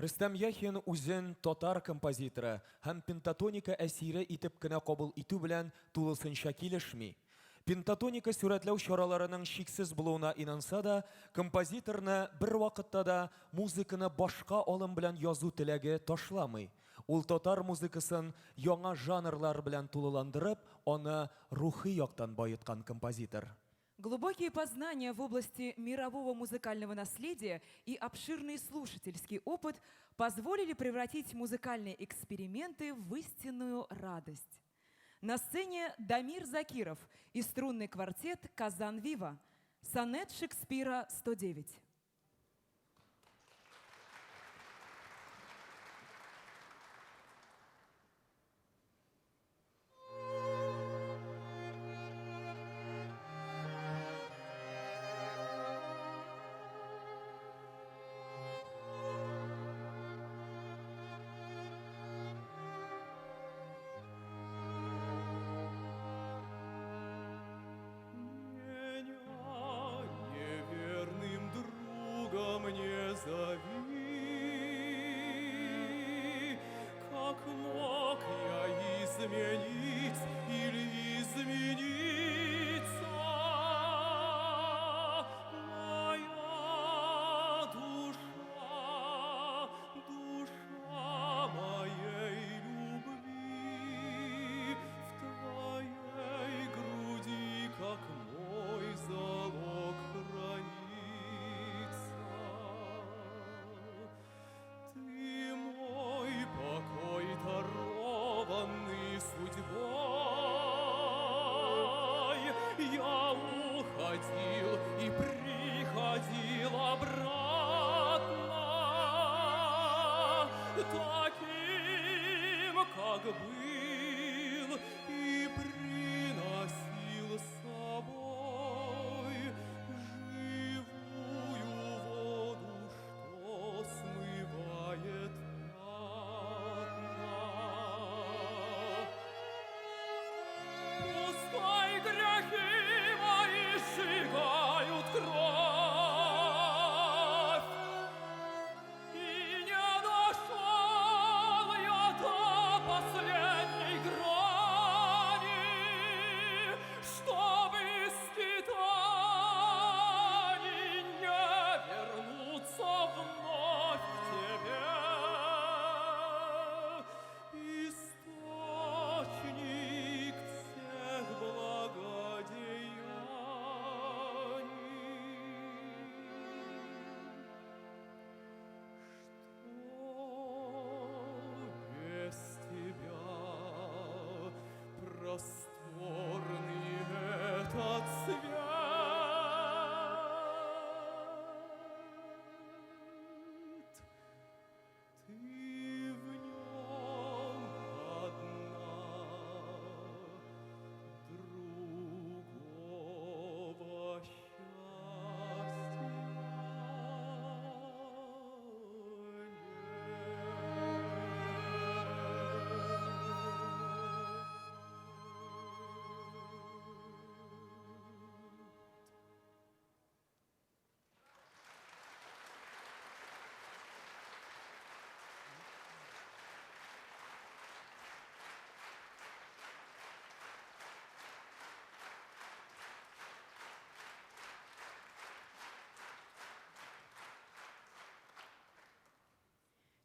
Рөстәм Яхин үзен татар композиторы һәм пентатоника әсире итеп кенә кабул итү белән тулысынча килешми. Пентатоника сурәтләү чараларының шиксез булуына инанса да, композиторны бер вакытта да музыканы башка алым белән язу теләге ташламый. Ул татар музыкасын яңа жанрлар белән тулыландырып, аны рухи яктан баеткан композитор. Глубокие познания в области мирового музыкального наследия и обширный слушательский опыт позволили превратить музыкальные эксперименты в истинную радость. На сцене Дамир Закиров и струнный квартет «Казан Вива». Сонет Шекспира 109. Меня неверным другом не зови. Как мог я изменить или измениться? Моя душа, душа моей любви в твоей груди, как мой залог хранится. Ты мой покой, дарованный судьбой. Я уходил и приходил обратно, таким, как был, и приносил с собой живую воду, что смывает пятна. Пускай грехи мои сжигают кровь, и не дошел я до последней грани, чтобы из скитаний не вернуться вновь к тебе. Источник всех благодеяний. Без тебя просторный этот свет. Ты в нем одна, другого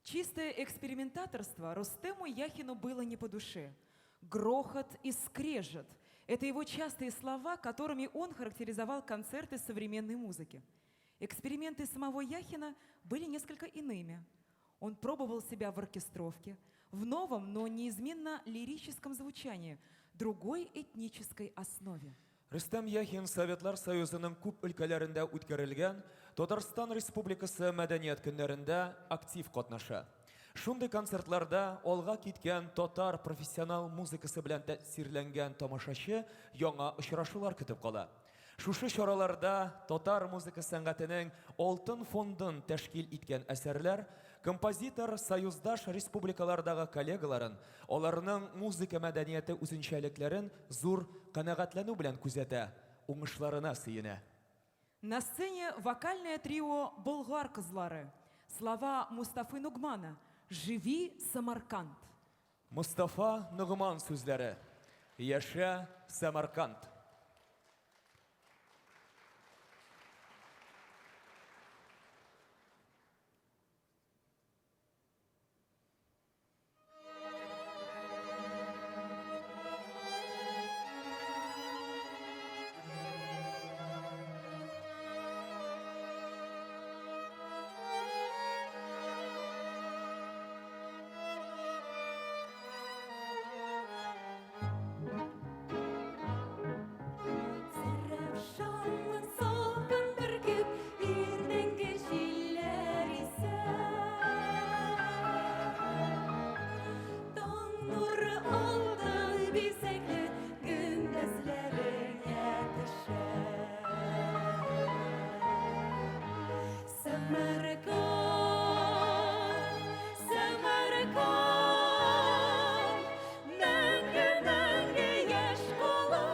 Чистое экспериментаторство Рустему Яхину было не по душе. Грохот и скрежет – это его частые слова, которыми он характеризовал концерты современной музыки. Эксперименты самого Яхина были несколько иными. Он пробовал себя в оркестровке, в новом, но неизменно лирическом звучании, другой этнической основе. Рөстәм Яхин Советлар Союзының күп өлкәләрендә үткәрелгән Татарстан Республикасы мәдәният көннәрендә актив катнаша. Шундый концертларда алга киткән татар профессионал музыкасы белән тәэсирләнгән тамашачы яңа очрашулар көтеп кала. Шушы чараларда татар музыка сәнгатенең алтын фондын тәшкил иткән әсәрләр композитор союздаш республикалардагы коллегаларын, аларның музыка мәдәнияте үзенчәлекләрен зур канәгатьләнү белән күзәтә, уңышларына сөенә. На сцене вокальное трио «Болгар кызлары». Слова Мустафы Нугмана «Живи, Самарканд». Мустафа Нугман сүзләре. Яшә Самарканд. Шаллы салкын бүркеп, иртеңгі җилләр исә. Таң нуры алдан бизәкле, көндәзләреңә төшә. Самарканд, Самарканд, мәңге яшь кала,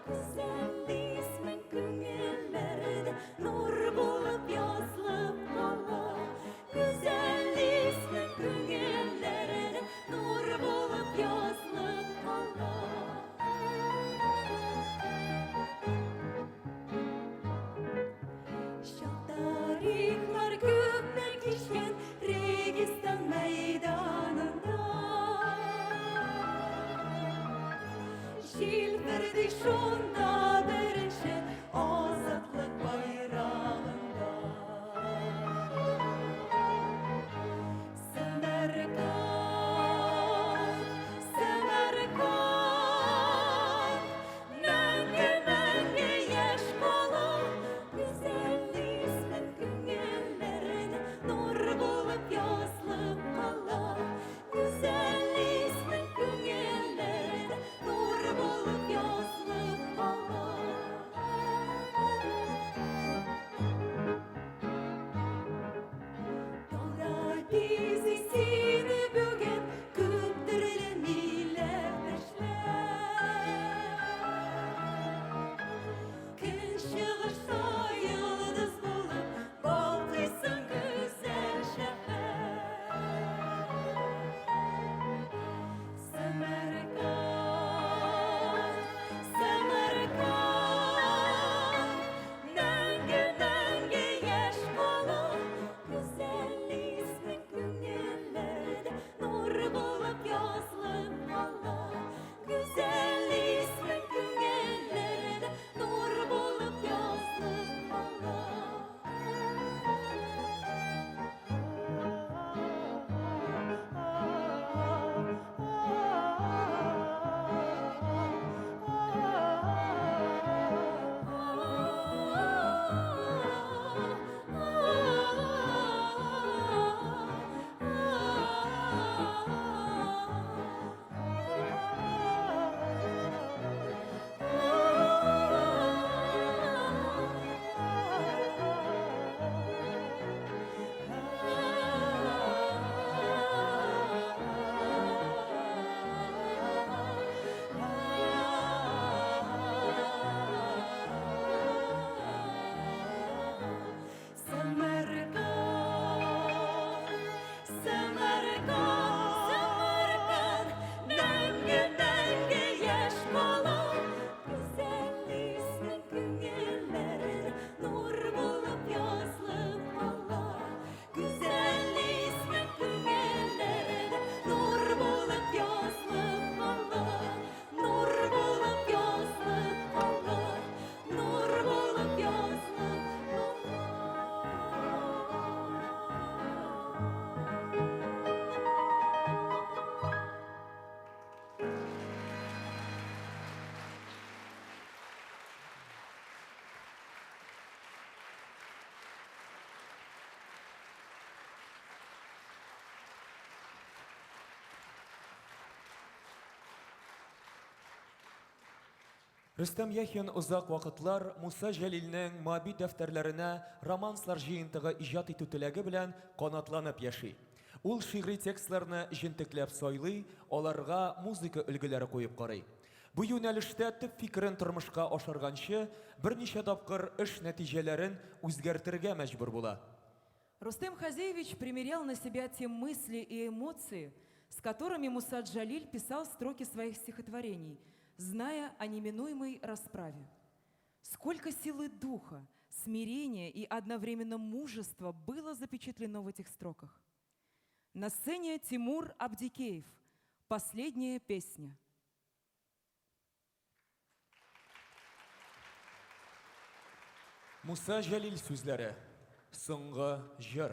güzel ismin күңелләрдә нур булып язылып кала. Güzel ismin күңелләрдә нур булып язылып кала. Шал тарихлар күпне кичкән Регистан мәйданында. Җилберди шунда беренче азатлык байрагында. Самарканд, Самарканд, мәңге яшь кала, güzel ismin күңелләрдә нур булып язылып кала. Güzel ismin күңелләрдә нур булып язылып кала. Тора бизи сине бүген күп төрле милләттәшләр. Көн чыгышта йолдыз булып балкыйсың güzel шәһәр. Самарканд, Самарканд, мәңге яшь кала, güzel ismin күңелләрдә нур булып язылып кала. Güzel ismin күңелләрдә нур булып язылып кала. Рөстәм Яхин узак вакытлар Муса Җәлилнең моби дәфтәрләренә романслар җыентыгы иҗат итү теләге белән канатланып яши. Ул шигъри текстларны җентекләп сайлый, аларга музыка өлгеләре куеп карый. Бу юнәлештә төп фикерен тормышка ашырганчы берничә тапкыр эш нәтиҗәләрен үзгәртергә мәҗбүр була. Рустем Хазеевич примерял на себя те мысли и эмоции, с которыми Муса Джалиль писал строки своих стихотворений, зная о неминуемой расправе. Сколько силы духа, смирения и одновременно мужества было запечатлено в этих строках. На сцене Тимур Абдикеев. Последняя песня. Муса Джалиль сүзләре. Соңгы җыр.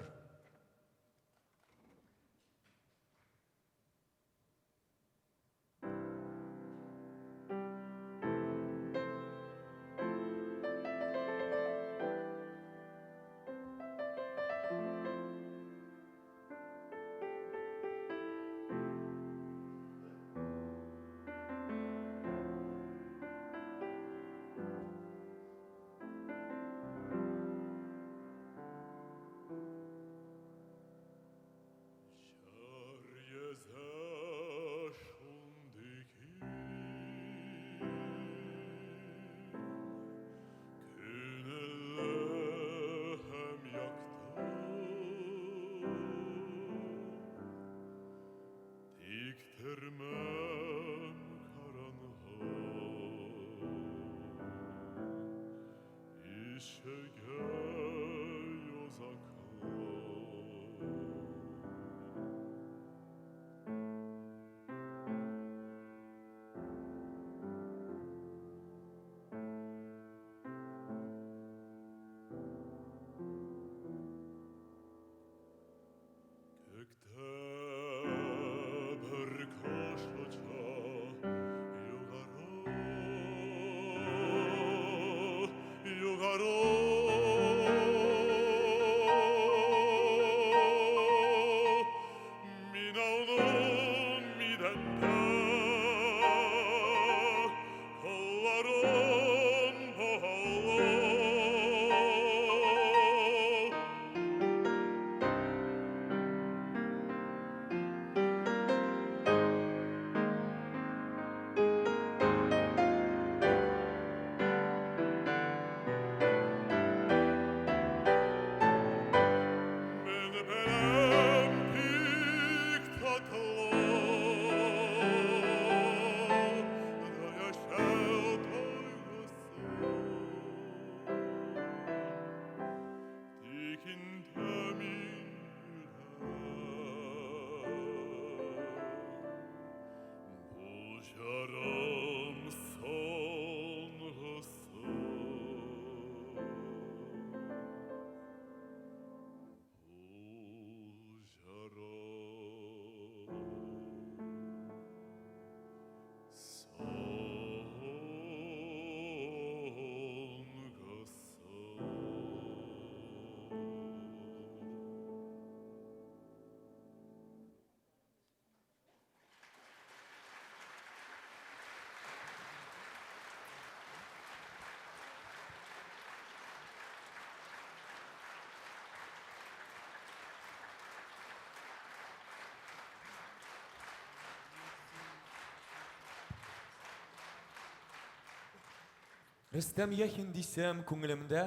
Рөстәм Яхин дисәм күңелемдә,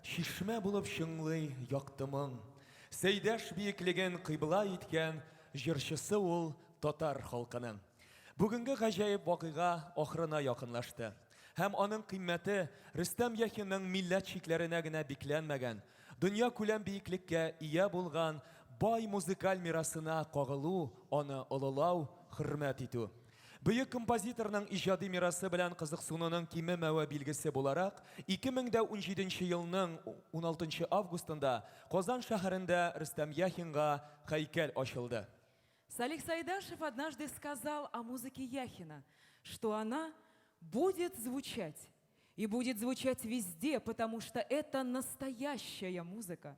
шишмә булып шыңлый яктымың. Сәйдәш биеклеген кыйбла иткән җырчысы ул татар халкының. Бүгенге гаҗәеп вакыйга ахырына якынлашты. Һәм аның кыйммәте Рөстәм Яхинның милләт чикләренә генә бикләнмәгән, дөнья күләм биеклеккә ия булган бай музыкаль мирасына кагылу, аны олылау, хөрмәт итү. Бөек композиторның иҗади мирасы белән кызыксынуның кимемәве билгесе буларак, 2017 елның 16 августында Казан шәһәрендә Рөстәм Яхинга һәйкәл ачылды. Салих Сайдашев однажды сказал о музыке Яхина, что она будет звучать. И будет звучать везде, потому что это настоящая музыка.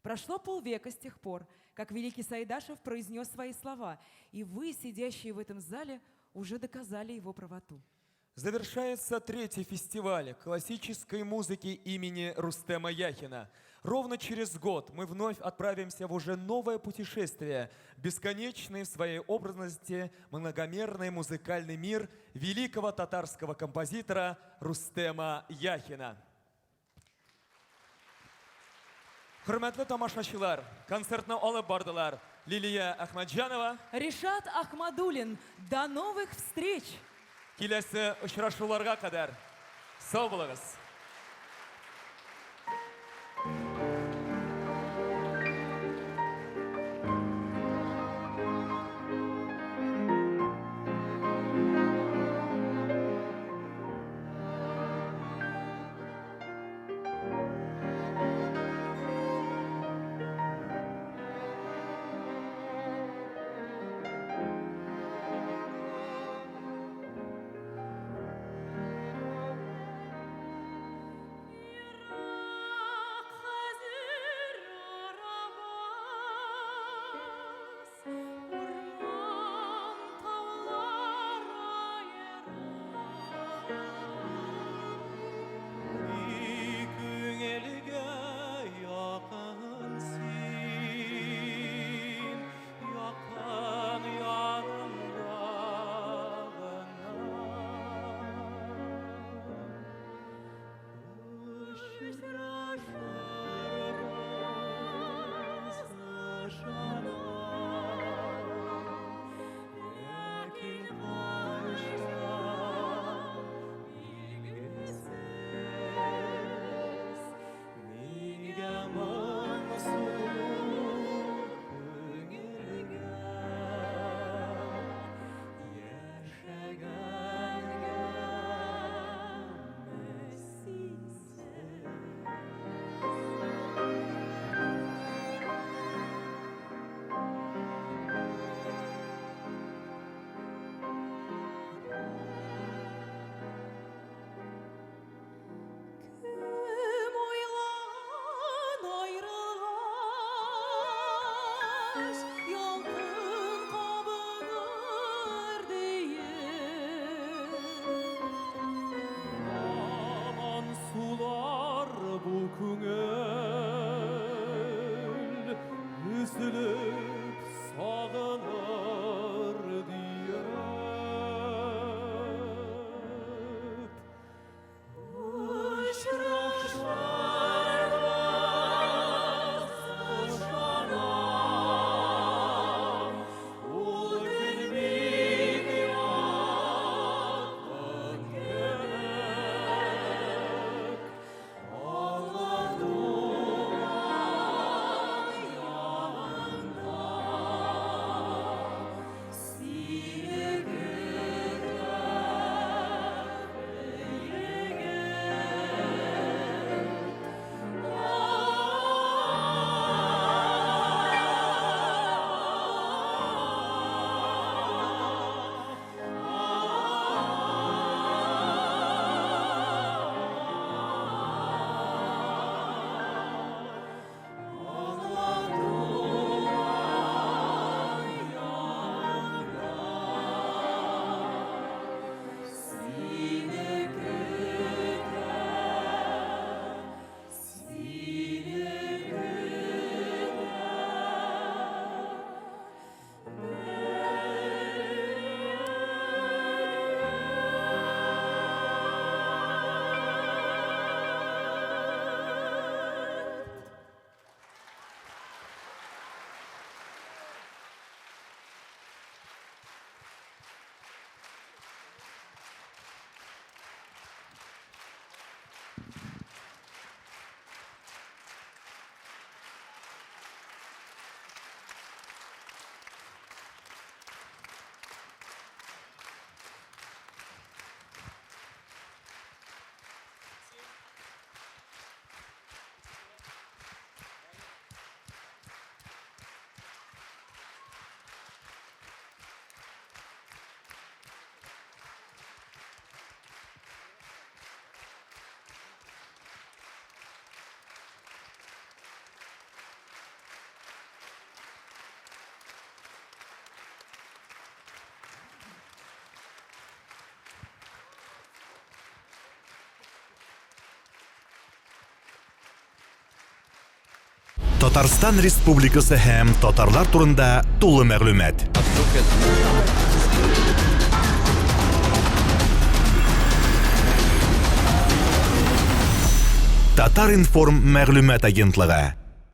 Прошло полвека с тех пор, как великий Сайдашев произнес свои слова, и вы, сидящие в этом зале, уже доказали его правоту. Завершается третий фестиваль классической музыки имени Рустема Яхина. Ровно через год мы вновь отправимся в уже новое путешествие, бесконечный в своей образности многомерный музыкальный мир великого татарского композитора Рустема Яхина. Hürmetli тамашачылар, концертны алып бардылар Лилия Ахмаджанова. Ришат Ахмадулин. До новых встреч! Киләсе очрашуларга кадәр сау булыгыз. Hazır aramaz, urman tavlar Күңелгә якынсың, якын янымда Кем ойлан айрылаш, ялкын кабыныр диен. Аман сулар бу күңел, üzülüp sağınır diye. Татарстан Республикасы һәм татарлар турында тулы мәгълүмат. Татар информ мәгълүмат агентлыгы.